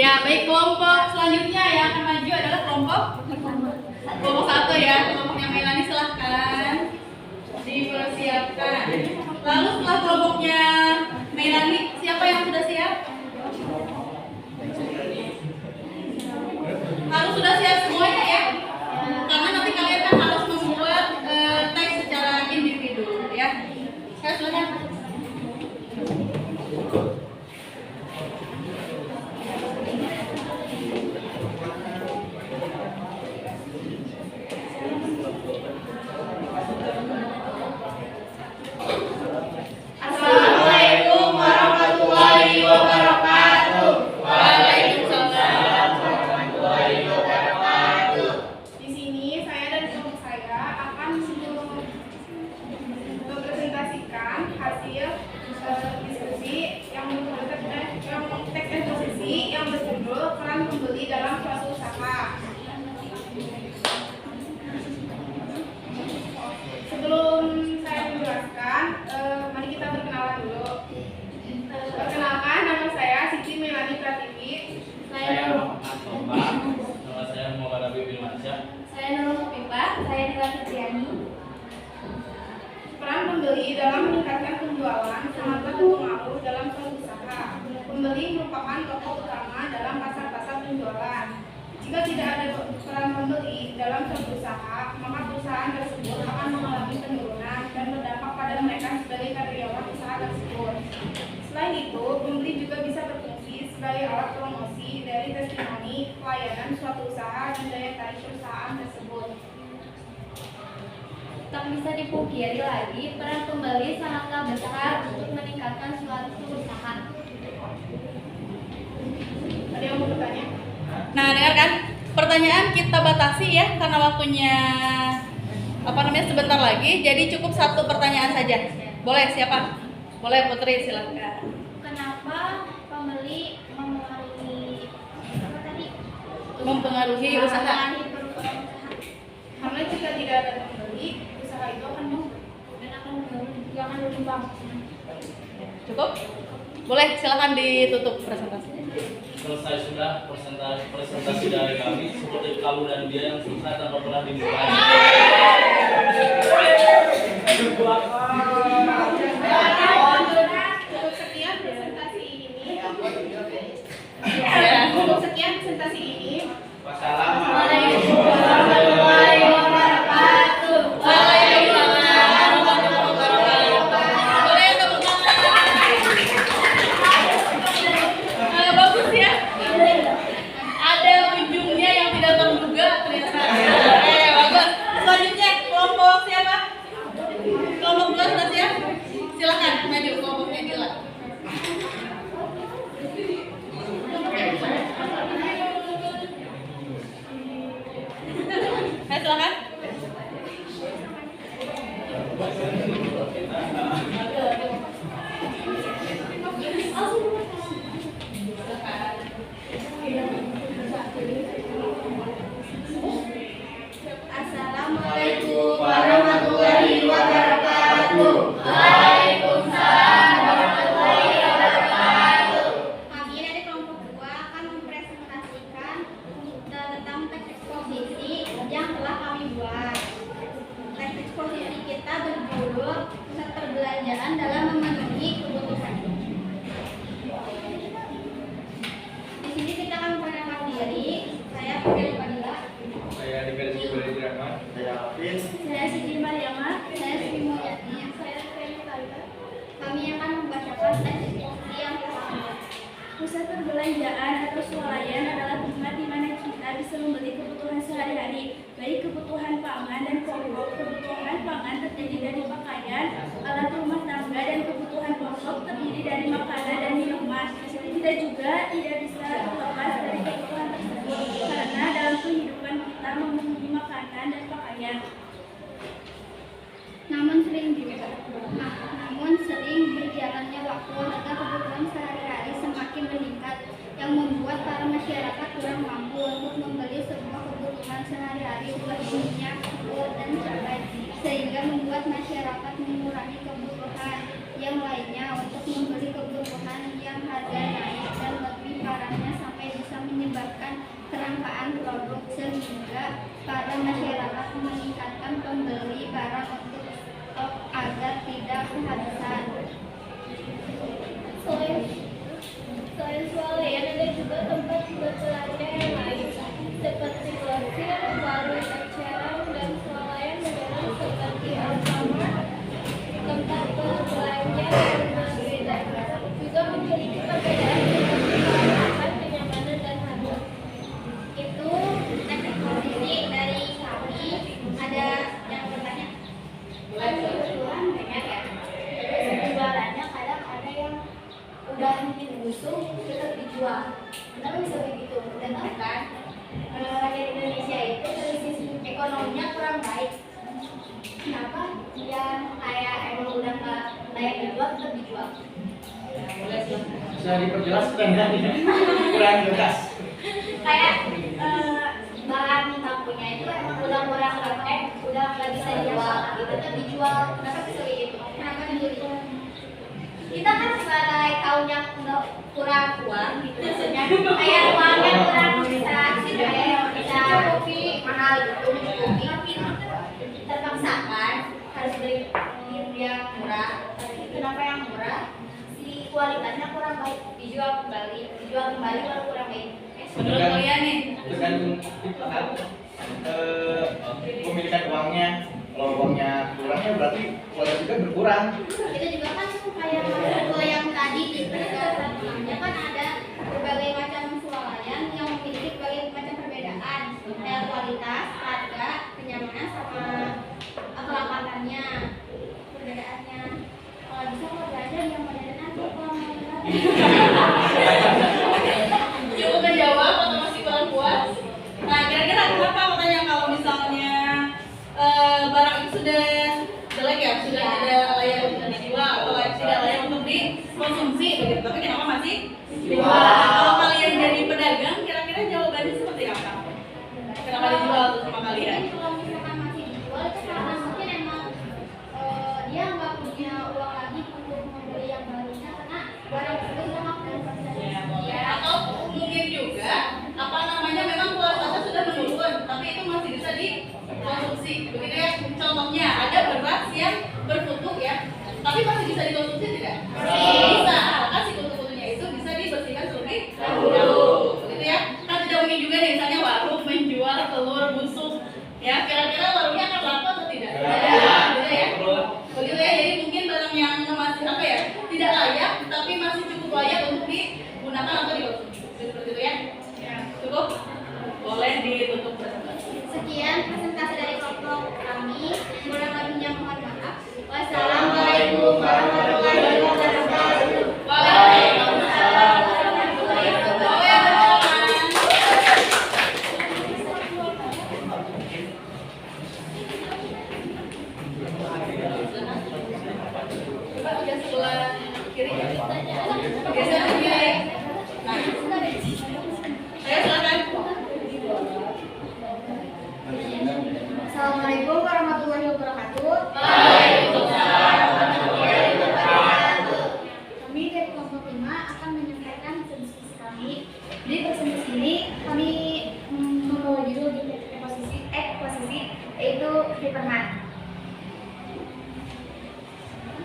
Ya, baik, kelompok selanjutnya yang akan maju adalah kelompok satu ya. Kelompoknya Melani silahkan dipersiapkan. Lalu setelah kelompoknya Melani, siapa yang sudah siap? Harus sudah siap semuanya ya. Karena nanti kalian kan harus membuat teks secara individu ya. Saya silakan. merupakan tokoh utama dalam pasar-pasar penjualan. Jika tidak ada peran pembeli dalam suatu usaha, maka perusahaan tersebut akan mengalami penurunan dan berdampak pada mereka sebagai karyawan usaha tersebut. Selain itu, pembeli juga bisa berfungsi sebagai alat promosi dari testimoni pelayanan suatu usaha dan daya tarik perusahaan tersebut. Tak bisa dipungkiri lagi, peran pembeli sangatlah besar untuk meningkatkan suatu usaha. Ada yang mau bertanya? Nah, dengarkan. Pertanyaan kita batasi ya karena waktunya sebentar lagi. Jadi cukup satu pertanyaan saja. Boleh siapa? Boleh Putri, silakan. Kenapa pembeli Mempengaruhi usaha. Karena jika tidak ada pembeli, usaha itu akan mogok dan akan berkembang. Cukup? Boleh, silakan ditutup presentasi. Selesai sudah presentasi dari kami. Seperti kamu dan dia yang susah tanpa pernah dimulai. Untuk sekian presentasi ini. Ya. Untuk sekian presentasi ini. Wassalamualaikum. Waalaikumsalam warahmatullahi wabarakatuh. Boleh tepuk tangan. Bagus ya. Ada ujungnya yang tidak terduga ternyata. Bagus. Selanjutnya kelompok siapa? Kelompok 2 sudah siap? Silakan maju kelompoknya Dila. Silakan. Assalamualaikum warahmatullahi wabarakatuh. Waalaikumsalam warahmatullahi wabarakatuh. Kami dari kelompok 2 akan mempresentasikan tentang teks eksposisi yang telah kami buat. Teks eksposisi kita berjudul Pusat Perbelanjaan dalam Memenuhi Kebutuhan. Di sini kita akan memperkenalkan diri. Saya Putri Fadila. Saya Dikasih Beli Rahman. Saya Hafiz. Saya Siti Mariama. Saya Sri Mulyani. Saya Feni Talita. Kami akan membacakan teks eksposisi yang pertama. Pusat perbelanjaan atau swalayan adalah tempat di mana kita bisa membeli kebutuhan sehari-hari, baik kebutuhan pangan dan pokok. Kebutuhan pangan terdiri dari pakaian, alat rumah tangga, dan kebutuhan pokok terdiri dari makanan dan minuman. Kita juga tidak bisa terlepas dari kebutuhan tersebut karena dalam kehidupan kita memenuhi makanan dan pakaian. Namun sering berjalannya waktu harga kebutuhan sehari-hari semakin meningkat yang membuat para masyarakat kurang mampu untuk membeli semua kebutuhan sehari-hari seperti minyak, telur, dan cabai, sehingga membuat masyarakat mengurangi kebutuhan yang lainnya untuk membeli kebutuhan yang harga naik, dan lebih parahnya sampai bisa menyebabkan kelangkaan produk sehingga para masyarakat meningkatkan pembeli barang untuk stok agar tidak kehabisan. Selain swalayan ada juga tempat berbelanja yang lain seperti grosir, warung eceran, dan swalayan modern seperti Alfamart. Tempat berbelanja yang berbeda juga memiliki perbedaan kenyamanan, dan harga. Itu teks eksposisi dari kami. Ada yang bertanya? Kebetulan banyak ya. Jualannya kadang ada yang udah mungkin busuk tetap dijual. Kenapa bisa begitu? Dan kan rakyat Indonesia itu krisis ekonominya kurang baik. Kenapa yang kayak emang udah nggak layak dijual tetap dijual? Bisa diperjelas kurang jelas. Kayak bahan tamunya itu emang udah kurang udah nggak bisa dijual, gitu tetap dijual. Kenapa bisa begitu? Kenapa dijual? Kita kan sebagai kaum yang udah kurang uang gitu, maksudnya kayak uangnya kurang bisa kopi mahal gitu, mencukupi, tapi terpaksa kan harus beli yang murah. Kenapa yang murah? Si kualitasnya kurang baik, dijual kembali baru kurang baik. Menurut kalian nih? Tergantung pemilikan uangnya. Kalau uangnya kurang ya berarti kualitas juga berkurang. Itu juga kan kayak kalau yang tadi di peraturannya kan ada berbagai macam swalayan yang memiliki berbagai macam perbedaan, kayak kualitas, harga, kenyamanan sama kelapatannya, perbedaannya. Kalau bisa kalau belajar yang modern aja kalau mau Cukup menjawab atau masih kurang puas? Nah, kira-kira kenapa katanya kalau misalnya barang itu sudah jelek ya, sudah tidak layak untuk dijual atau tidak layak untuk dikonsumsi begitu, tapi kenapa masih dijual? Kalau kalian jadi pedagang, kira-kira jawabannya seperti apa? Kenapa dijual tuh sama kalian? kalau misalkan masih dijual itu karena mungkin emang dia nggak punya uang lagi untuk membeli yang barunya karena barang tersebut sudah nggak berfungsi. Ya, atau mungkin juga apa namanya memang kualitasnya sudah menurun, tapi itu masih bisa dikonsumsi. Begitu ya. Contohnya ada beras yang berkutu ya, tapi masih bisa dikonsumsi tidak? Bisa. Maka si kutu-kutunya itu bisa dibersihkan terlebih dahulu. Begitu ya. Kan tidak mungkin juga nih misalnya warung menjual telur busuk. Ya, kira-kira warungnya akan laku atau tidak? Begitu ya. Begitu ya. Jadi mungkin barang yang masih apa ya? Tidak layak tapi masih cukup layak untuk digunakan atau dikonsumsi. Seperti itu ya. Ya, cukup. Boleh ditutup presentasi. Sekian presentasi dari kelompok kami. Kurang lebihnya mohon maaf. Wassalamualaikum warahmatullahi wabarakatuh. Waalaikumsalam warahmatullahi wabarakatuh. Coba udah sebelah kiri. Geser ke kiri. Nah, ayo silakan. Assalamualaikum warahmatullahi wabarakatuh. Kami dari kelompok 5 akan menyampaikan presentasi kami. Di presentasi ini kami membawa judul di posisi yaitu Hypermart.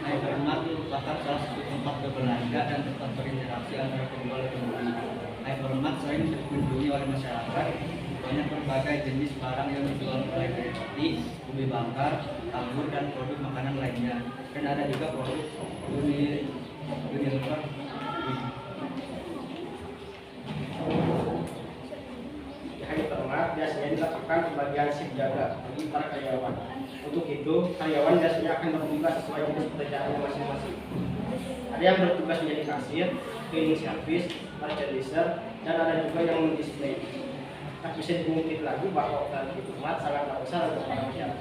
Hypermart merupakan salah satu tempat berbelanja dan tempat berinteraksi antara penjual dan pembeli. Hypermart sering dikunjungi oleh masyarakat. Banyak berbagai jenis barang yang dijual mulai dari roti, ubi bakar, anggur, dan produk makanan lainnya. Dan ada juga produk Unilever. Di Hypermart biasanya dilakukan pembagian shift jaga bagi para karyawan. Untuk itu, karyawan biasanya akan bertugas sesuai jenis pekerjaannya masing-masing. Ada yang bertugas menjadi kasir, cleaning service, merchandiser, dan ada juga yang mendisplay. Tak bisa dimungkit lagi bahwa Hypermart sangat besar untuk rakyat.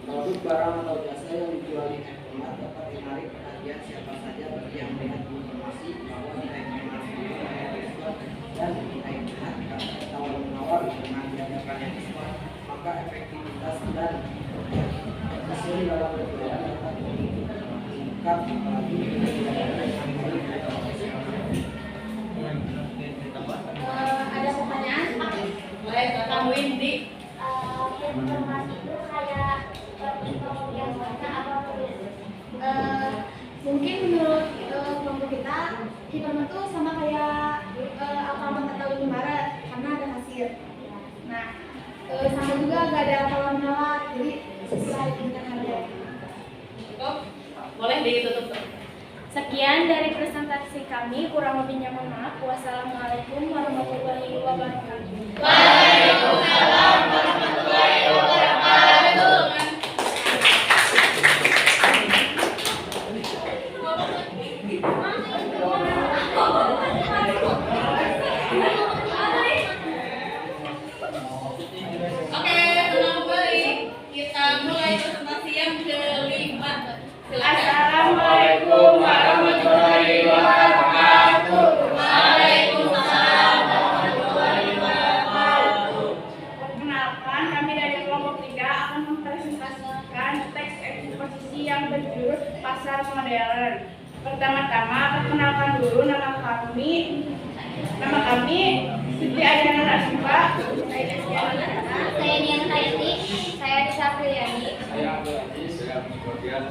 Produk barang atau jasa yang dijual di Hypermart dapat menarik perhatian siapa saja bagi yang melihat informasi bahwa di Hypermart sendiri ada diskon dan di Hypermart ada tawar-menawar dengan diadakan diskon, maka efektivitas dan hasil dalam berjualan dapat meningkat apalagi Ada pertanyaan? Boleh silakan Windy. Informasi itu kayak yang mana apa mungkin menurut kelompok kita Hypermart itu sama kayak apartemen atau Indomaret karena ada kasir. Nah, sama juga nggak ada tawar-menawar, jadi sesuai dengan harga. Cukup. Boleh ditutup. Sekian dari presentasi kami, kurang lebihnya mohon maaf. Wassalamualaikum warahmatullahi wabarakatuh. Waalaikumsalam warahmatullahi wabarakatuh. Oke, tenang kembali. Kita mulai presentasi yang kelima. Silakan. Assalamualaikum warahmatullahi wabarakatuh. Waalaikumsalam warahmatullahi wabarakatuh. Perkenalkan, kami dari kelompok 3 akan mempresentasikan teks eksposisi yang berjudul Pasar Modern. Pertama-tama, perkenalkan dulu nama kami. Nama kami Siti Adiana Rasifa. Saya Dian Hayati, saya Disa Priyani. Saya Abdul Aziz, saya kemudian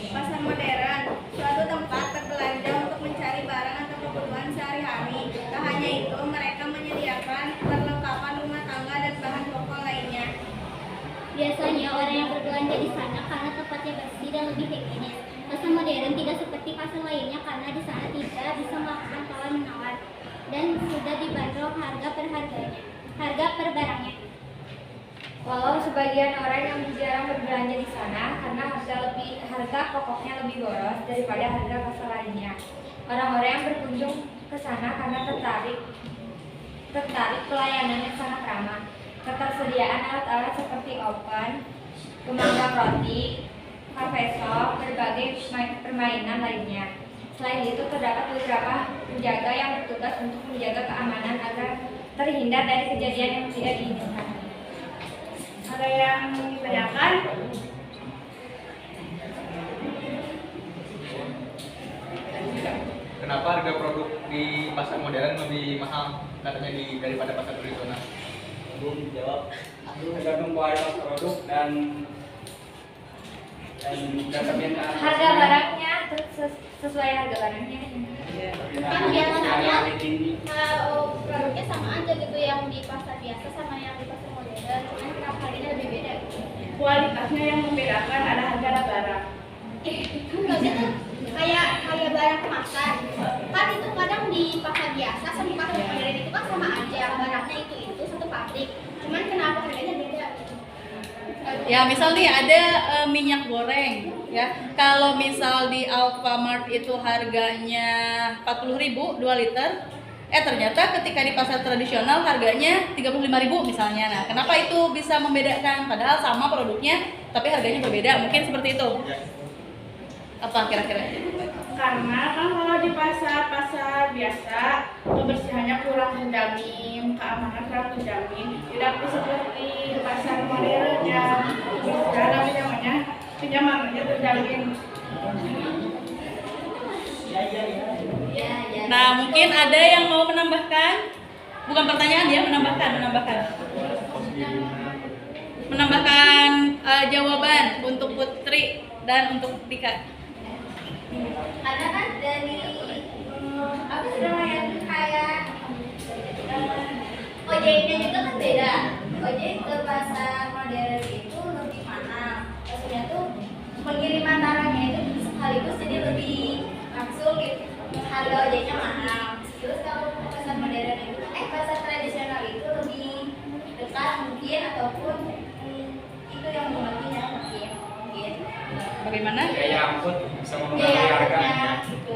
Pasar Modern Biasanya orang yang berbelanja di sana karena tempatnya bersih dan lebih higienis. Pasar modern tidak seperti pasar lainnya karena di sana tidak bisa melakukan tawar menawar dan sudah dibanderol harga per barangnya. Walau sebagian orang yang jarang berbelanja di sana karena harga pokoknya lebih boros daripada harga pasar lainnya. Orang-orang yang berkunjung ke sana karena tertarik pelayanan yang sangat ramah. Ketersediaan alat-alat seperti oven, pemanggang roti, cafe shop, berbagai permainan lainnya. Selain itu terdapat beberapa penjaga yang bertugas untuk menjaga keamanan agar terhindar dari kejadian yang tidak diinginkan. Ada yang ditanyakan? Kenapa harga produk di pasar modern lebih mahal katanya daripada pasar tradisional? Bung jawab. Tergantung kualitas produk dan permintaan. Harga barangnya sesuai harga barangnya. Kan biasanya kalau produknya sama aja gitu, yang di pasar biasa sama yang di pasar modern, cuman kenapa harganya lebih beda gitu. Kualitasnya yang membedakan ada harga barang. Enggak gitu, kayak barang kemasan kan itu kadang di pasar biasa sama pasar modern itu kan sama aja, barangnya itu satu pabrik, cuman kenapa harganya beda gitu. Ya, misal nih ada minyak goreng ya. Kalau misal di Alfamart itu harganya 40.000 2 liter. Ternyata ketika di pasar tradisional harganya 35.000 misalnya. Nah, kenapa itu bisa membedakan padahal sama produknya tapi harganya berbeda? Mungkin seperti itu. Apa kira-kira? Karena kan kalau di pasar biasa kebersihannya kurang terjamin, keamanan kurang terjamin. Tidak seperti di pasar modern yang ada pinjamannya terjamin. Nah, mungkin ada yang mau menambahkan? Bukan pertanyaan ya, menambahkan jawaban untuk Putri dan untuk Dika. Karena kan dari apa sih namanya kayak ojeknya juga kan beda. Ojek ke pasar modern itu lebih mahal. Maksudnya tuh pengiriman barangnya itu sekaligus jadi lebih langsung gitu. Harga ojeknya mahal. Terus kalau pasar modern itu pasar tradisional itu lebih dekat mungkin ataupun itu yang mengertinya mungkin. Bagaimana? Biaya angkut bisa Biaya mempengaruhi angkutnya harganya. gitu.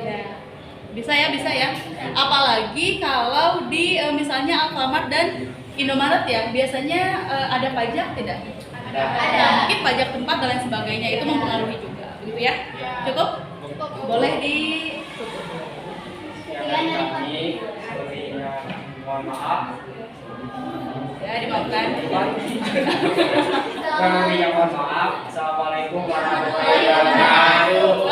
Bisa ya. Apalagi kalau di misalnya Alfamart dan Indomaret ya, biasanya ada pajak tidak? Ada. Mungkin pajak tempat dan lain sebagainya itu mempengaruhi juga, begitu ya? Cukup? Boleh ditutup. Yang kami sepertinya mohon maaf. Ya, dimaafkan. Kami yang mohon maaf. Assalamualaikum warahmatullahi wabarakatuh.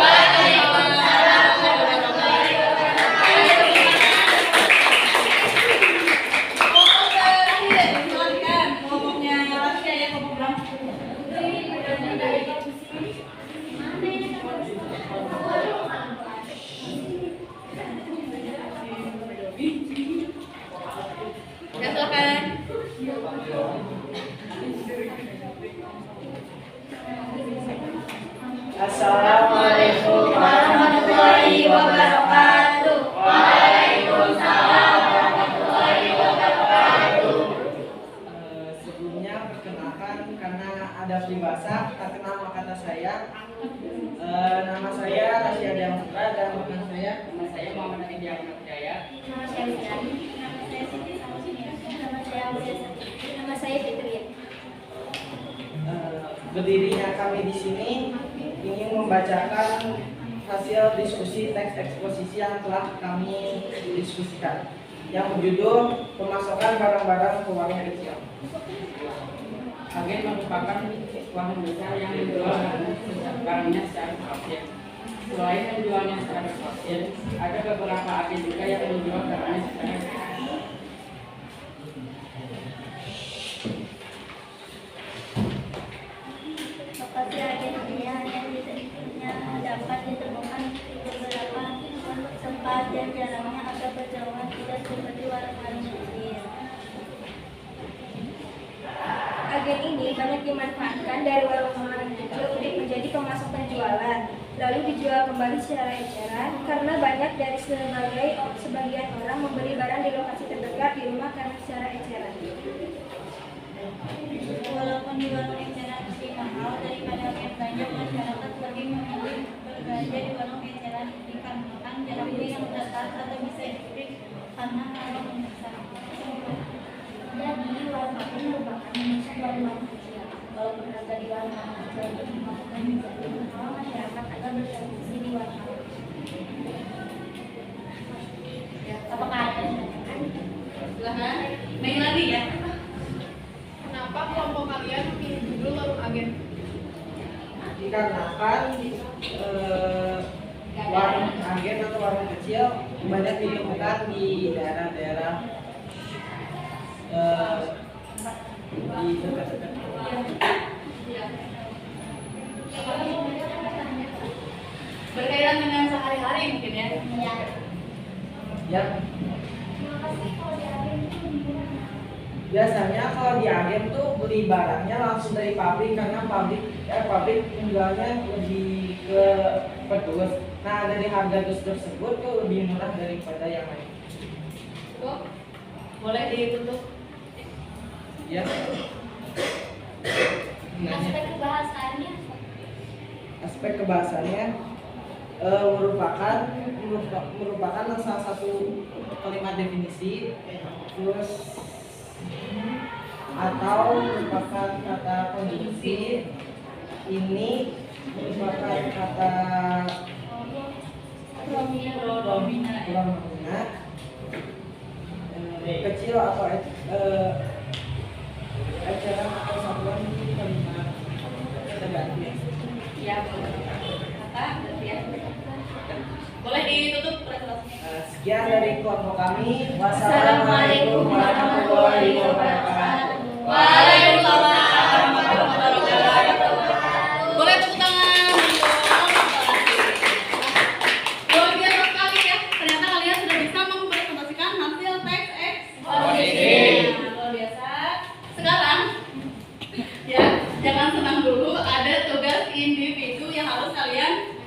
Ya, silakan. Assalamualaikum warahmatullahi wabarakatuh. Waalaikumsalam warahmatullahi wabarakatuh. Sebelumnya perkenalkan karena ada peribahasa tak kenal maka tak sayang. Nama saya Rasyad Putra dan rekan saya. Nama saya Muhammad Adi Jaya. Nama saya Rizani. Nama saya Siti Samusiniasa. Nama saya Aulia Sati. Nama saya Fitria. Berdirinya kami di sini ingin membacakan hasil diskusi teks eksposisi yang telah kami diskusikan yang berjudul pemasokan barang-barang ke warung kecil. Agen merupakan warung besar yang menjual barangnya secara pasien. Selain menjualnya secara pasien, ada beberapa agen juga yang menjual barangnya secara Lokasi agennya yang dapat ditemukan di beberapa tempat dan jaraknya agak berjauhan, tidak seperti warung-warung kecil. Agen ini banyak dimanfaatkan dari warung-warung kecil untuk menjadi pemasok penjualan, lalu dijual kembali secara eceran karena banyak dari sebagian orang membeli barang di lokasi terdekat di rumah karena secara eceran. Walaupun di warung eceran lebih mahal daripada yang belanja, masyarakat lebih memilih berbelanja di warung eceran dikarenakan jaraknya yang dekat atau bisa dipilih karena harga besar. Jadi warung ini merupakan menu dari warung kecil. Walaupun harga di warung kecil lebih mahal dan menjadi mahal, masyarakat agar bertransaksi di warung. Apakah ada? Silahkan. Neng lagi ya. Kenapa kelompok kalian memilih judul warung agen? Dikarenakan warung agen atau warung kecil banyak ditemukan di daerah-daerah di dekat-dekat. Berkaitan dengan sehari-hari mungkin ya. Ya. Biasanya kalau di agen tuh beli barangnya langsung dari pabrik karena pabrik menjualnya lebih ke pedus. Nah, dari harga dus tersebut tuh lebih murah daripada yang lain. Kok boleh ditutup? Ya. Aspek kebahasaannya Aspek kebahasannya merupakan salah satu kalimat definisi, terus atau merupakan kata konjungsi. Ini merupakan kata Domina ya. kecil atau eceran atau satuan kalimat tergantung. Ya, boleh. Kata berarti ya. Boleh ditutup presentasinya. Sekian dari kelompok kami. Wassalamualaikum warahmatullahi wabarakatuh. Waalaikumsalam warahmatullahi wabarakatuh. Boleh tepuk tangan. Luar biasa sekali ya. Ternyata kalian sudah bisa mempresentasikan hasil teks eksposisi. Luar biasa. Sekarang ya, jangan senang dulu. Ada tugas individu yang harus kalian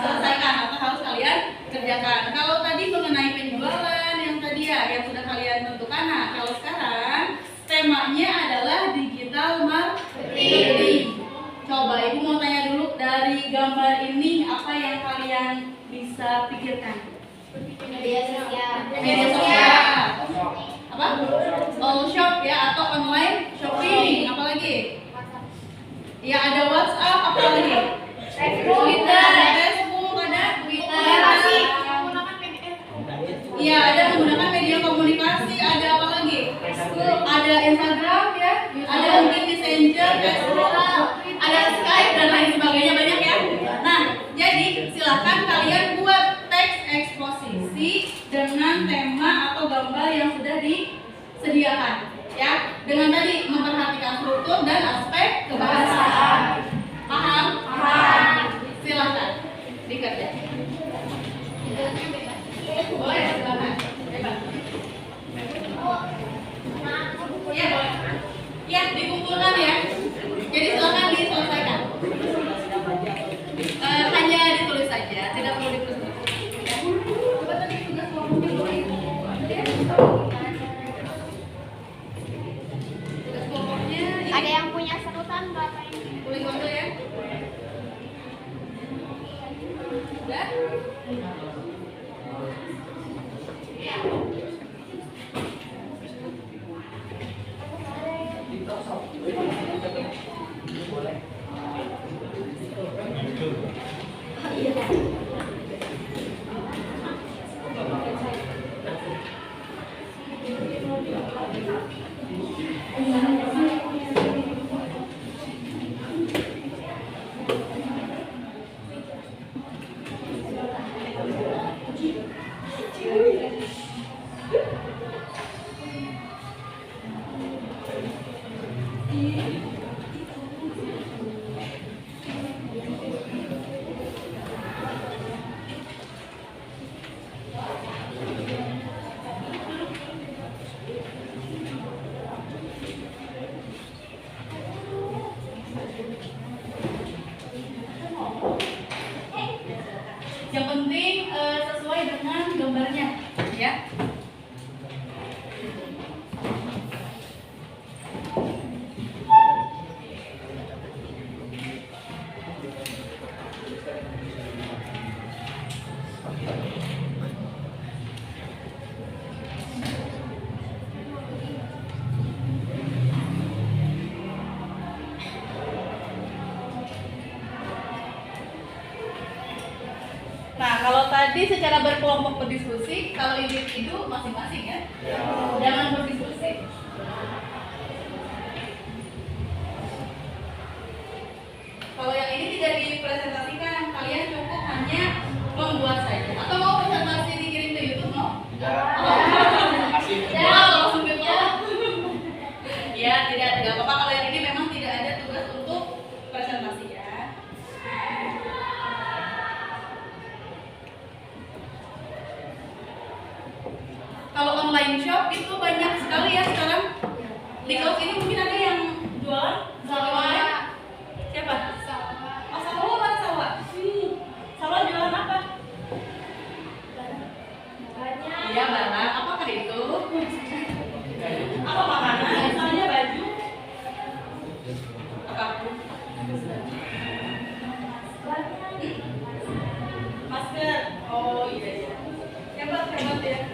selesaikan atau harus kalian kerjakan. Kalau tadi mengenai penjualan yang tadi ya, yang sudah kalian tentukan. Nah, kalau sekarang temanya adalah digital marketing. Coba Ibu mau tanya dulu, dari gambar ini apa yang kalian bisa pikirkan? media sosial. Media sosial. Apa? All shop ya, atau online shopping. Apalagi? Ya, ada WhatsApp, apa lagi? Twitter, Facebook, ada Twitter. Iya, ada menggunakan media komunikasi. Ada apa lagi? Facebook, ada Instagram ya, ada mungkin Messenger, Facebook, ada Skype dan lain sebagainya, banyak ya. Nah, jadi silakan kalian buat teks eksposisi dengan tema atau gambar yang sudah disediakan ya, dengan tadi memperhatikan struktur dan aspek kebahasaan. Paham? Paham. Silakan dikerjakan. Boleh, silakan. Bebas. Ya, boleh. Ya, dikumpulkan ya. Jadi silakan diselesaikan. Hanya ditulis saja, tidak perlu dipresentasikan. Coba tadi tugas kelompoknya boleh. Tugas kelompoknya Ada yang punya sebutan berapa ini? tulis foto ya. Sudah? Yang penting sesuai dengan gambarnya, ya. Nah, kalau tadi secara berkelompok berdiskusi, kalau individu masing-masing ya. Jangan berdiskusi. Kalau yang ini tidak dipresentasikan, kalian cukup hanya membuat saja. Atau mau presentasi dikirim ke YouTube, no? Wow, langsung ditolak. Ya, tidak apa-apa. Kalau yang ini memang tidak ada tugas untuk presentasi ya. Kalau online shop itu banyak sekali ya sekarang. Di kelas ini mungkin ada yang jualan online. Siapa? Oh, Salwa, mana Salwa? Salwa jualan apa? Iya, barang. Apakah itu? Apa makanan? Misalnya baju? Apa? Masker. Oh iya iya. Hebat hebat ya.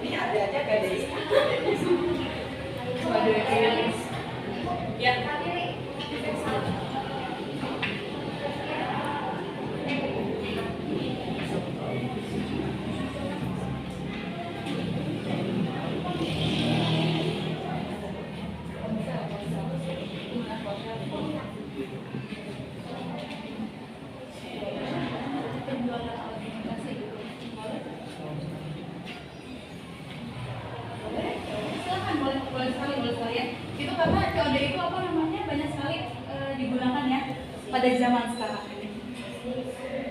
Ini ada aja gadis. Waduh, ya. Silakan, boleh sekali ya. Itu karena COD itu apa namanya banyak sekali digunakan ya pada zaman sekarang ini.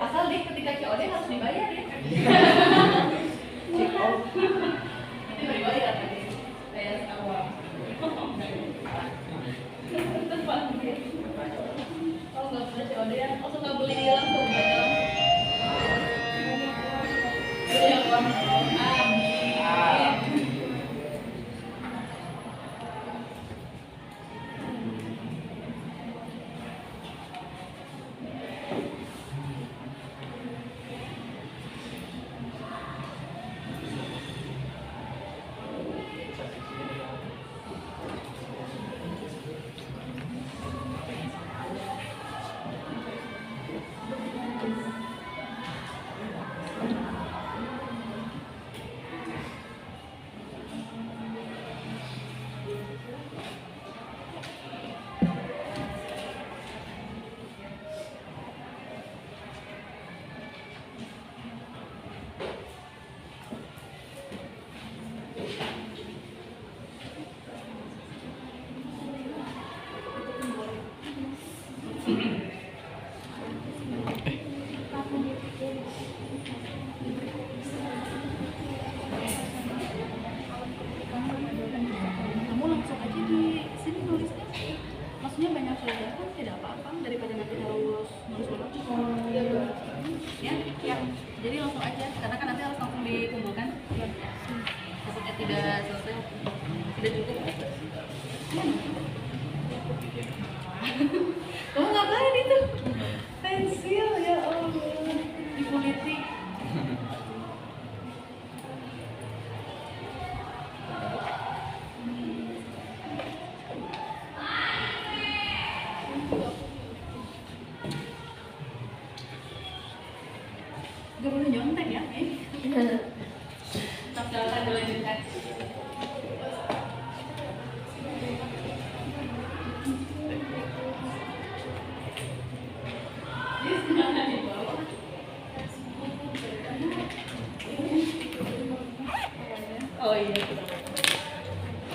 Asal deh ketika COD harus dibayar ya. Nanti dibayar tadi. Bayar awal. Oh nggak pernah COD ya? Oh suka beli langsung ya? Beli yang langsung. Amin. Kamu langsung aja di sini nulisnya. Maksudnya banyak saja kan tidak apa-apa daripada nanti harus nulis ulang. Ya, ya. Jadi langsung aja karena kan nanti harus langsung dikumpulkan. Takutnya tidak selesai, tidak cukup. Kamu ngapain itu? Pensil ya Allah, dikuliti. Gak boleh nyontek ya, tak silakan dilanjutkan. Oh iya.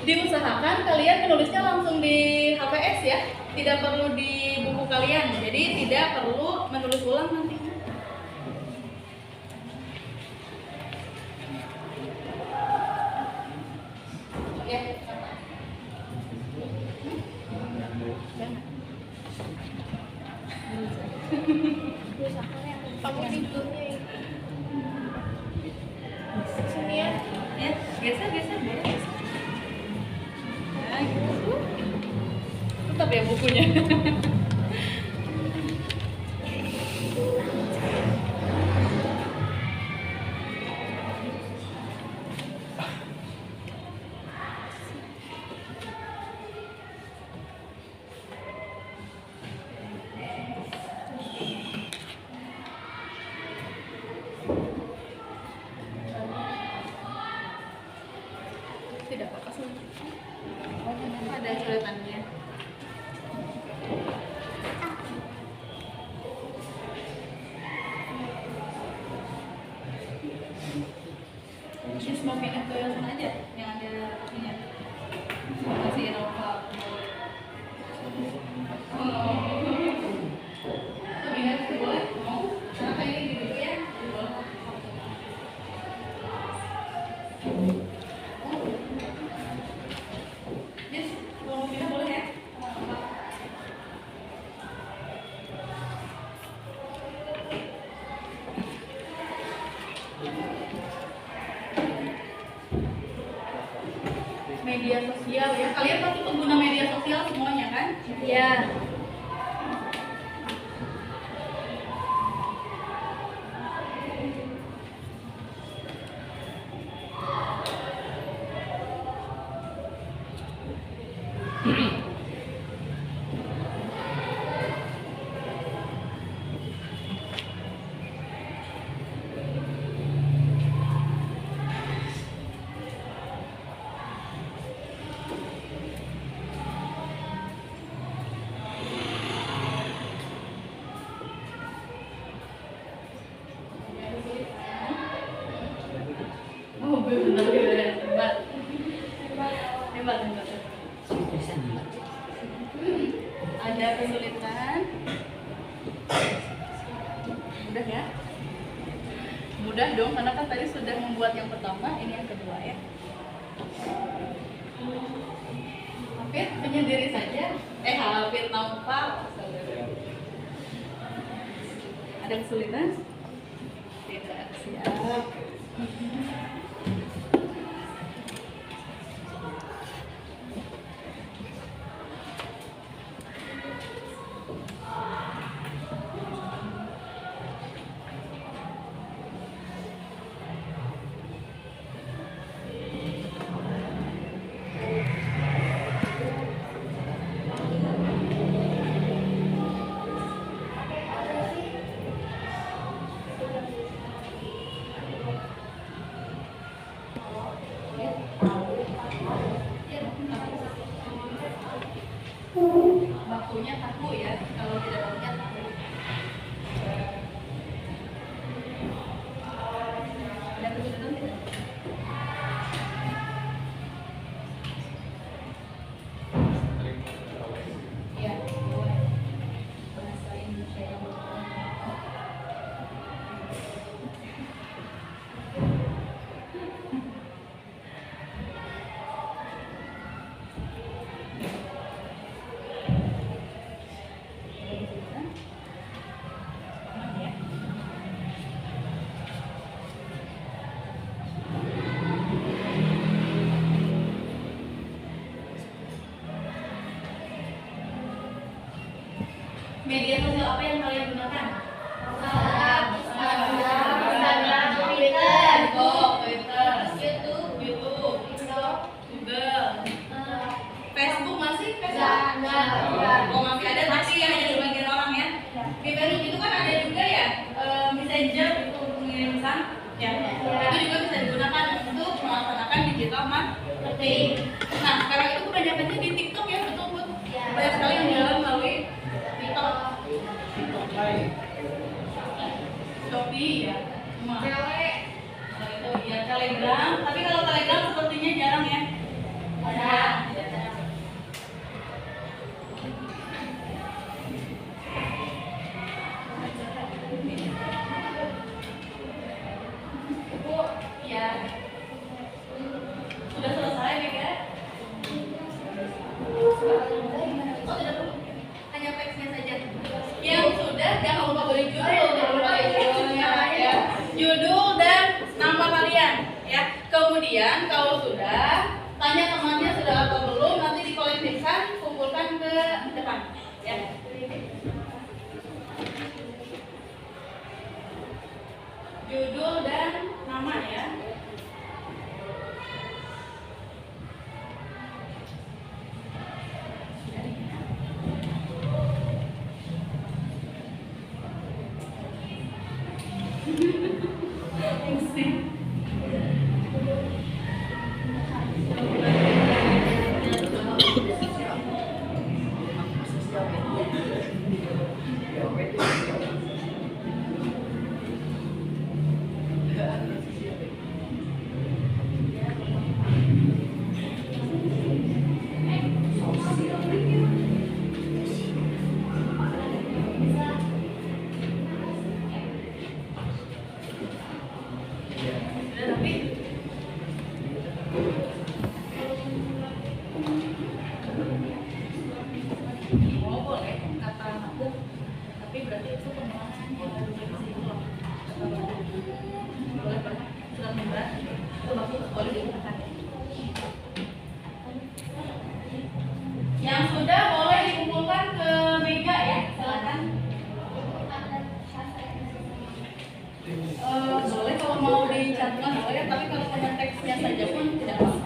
Diusahakan kalian menulisnya langsung di HPS ya, tidak perlu di buku kalian. Jadi tidak perlu menulis ulang nanti. Ya. Jangan. Kamu tidurnya ya. Sini ya. Ya, geser boleh geser. Nah, gitu. Tetap ya bukunya. Tidak apa-apa sih. Ada sulitannya. Just mau pindah ke sana aja yang ada ininya. Kasih Nova. Pindah ke boleh? Mau? Karena ini di dulu ya. Yes, mau pindah boleh ya? Media sosial ya. Kalian pasti pengguna media sosial semuanya kan? Iya. Oh, benar hebat. Hebat. Ada kesulitan. Mudah ya? Mudah dong, karena kan tadi sudah membuat yang pertama, ini yang kedua ya. Hafid penyendiri saja. Hafid Naufal. Ada kesulitan? Tidak, siap. Bakunya kaku ya, kalau tidak bakunya kaku. Ada kesulitan tidak? Iya, boleh. Bahasa Indonesia yang media sosial apa yang kalian gunakan? Instagram, Twitter, Twitter, YouTube, Google, Facebook masih? Enggak. Oh masih ada, tapi hanya sebagian orang ya. Di Facebook itu kan ada juga ya Messenger itu untuk mengirim pesan. Ya, itu juga bisa digunakan untuk melaksanakan digital marketing. Nah, sekarang itu kebanyakannya di TikTok ya, betul Bu? Banyak sekali yang jalan melalui TikTok. Shopee ya. Kalau itu ya Telegram, tapi kalau Telegram sepertinya jarang ya. Jarang. Bu, ya. Sudah selesai ya, Tapi berarti itu pengulangan revisi itu loh. Boleh Pak, surat membahas itu bagus, boleh digunakan. Yang sudah boleh dikumpulkan ke meja ya, silakan. Boleh kalau mau dicantumkan boleh, tapi kalau punya teksnya saja pun tidak apa-apa.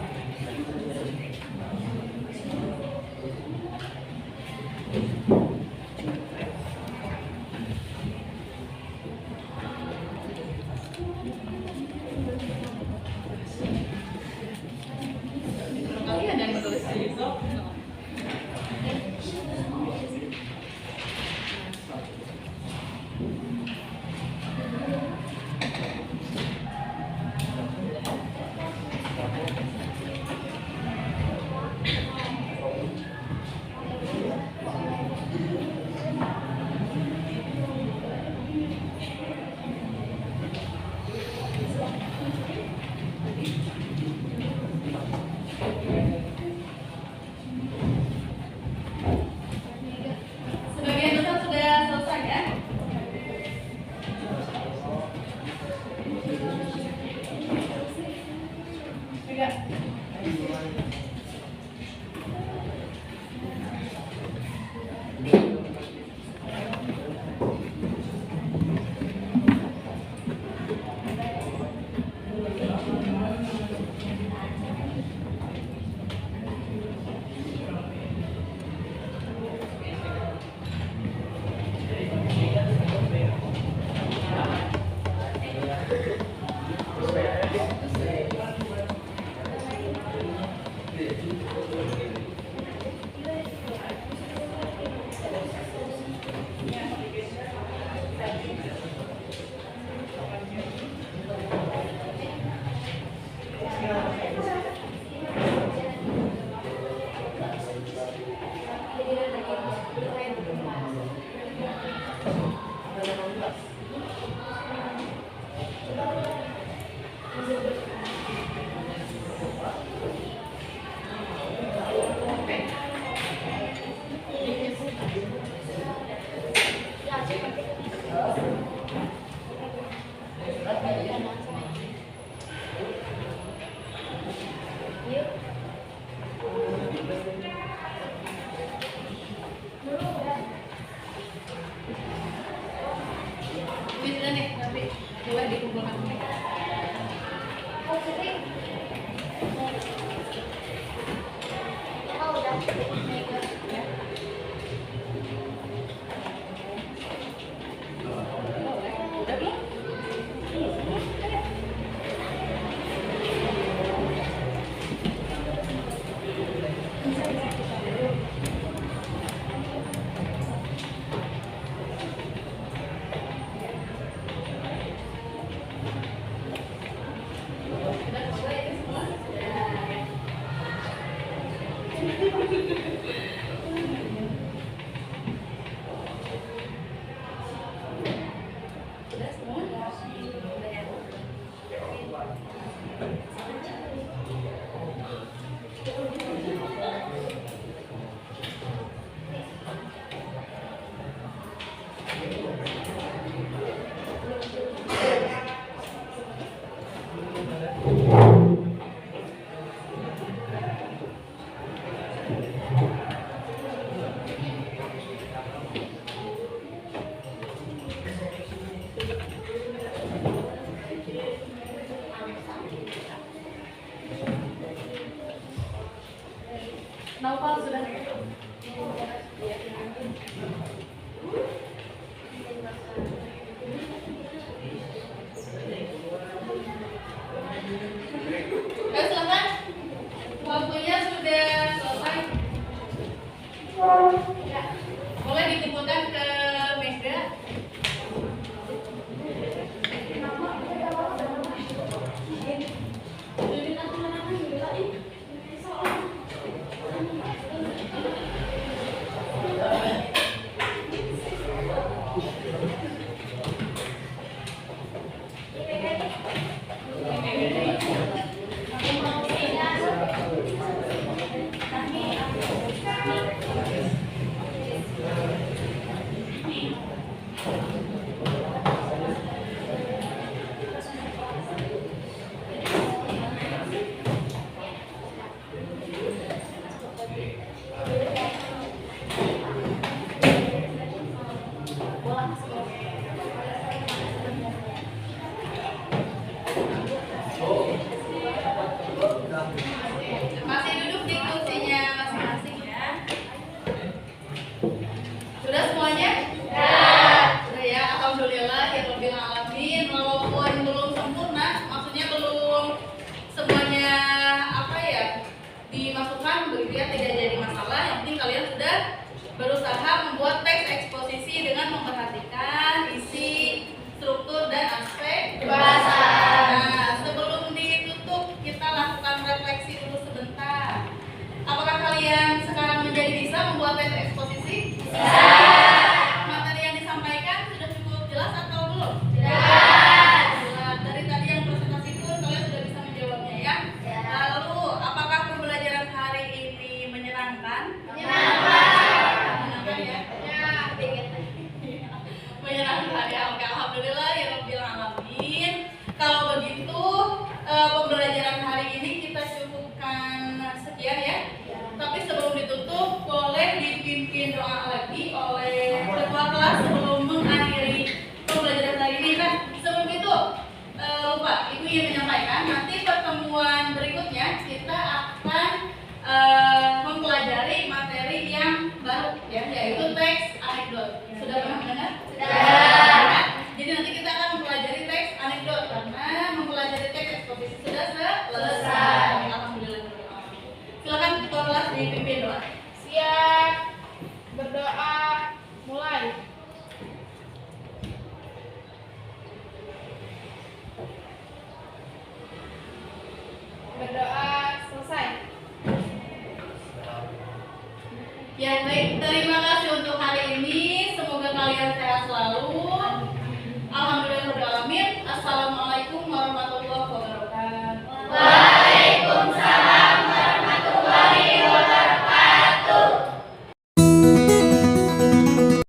Sudah semuanya? Sudah ya, alhamdulillah ya rabbil alamin. Walaupun belum sempurna, maksudnya belum semuanya apa ya dimasukkan begitu ya, tidak jadi masalah. Yang penting kalian sudah berusaha membuat teks eksposisi dengan memperhatikan isi, struktur dan aspek bahasa. Nah, sebelum ditutup kita lakukan refleksi dulu sebentar. Apakah kalian sekarang menjadi bisa membuat teks eksposisi? Bisa. Materi yang disampaikan sudah cukup jelas atau belum? Jelas. Dari tadi yang presentasi pun kalian sudah bisa menjawabnya ya? Lalu apakah pembelajaran hari ini menyenangkan? Menyenangkan ya? Menyenangkan ya. Oke, alhamdulillah ya rabbil alamin. Kalau begitu pembelajaran hari ini kita cukupkan sekian ya. Tapi sebelum ditutup boleh dipimpin doa lagi oleh ketua kelas sebelum mengakhiri pembelajaran hari ini kan. Sebelum itu lupa ibu ingin menyampaikan nanti pertemuan berikutnya kita akan mempelajari materi yang baru ya, yaitu teks anekdot. Sudah pernah mendengar?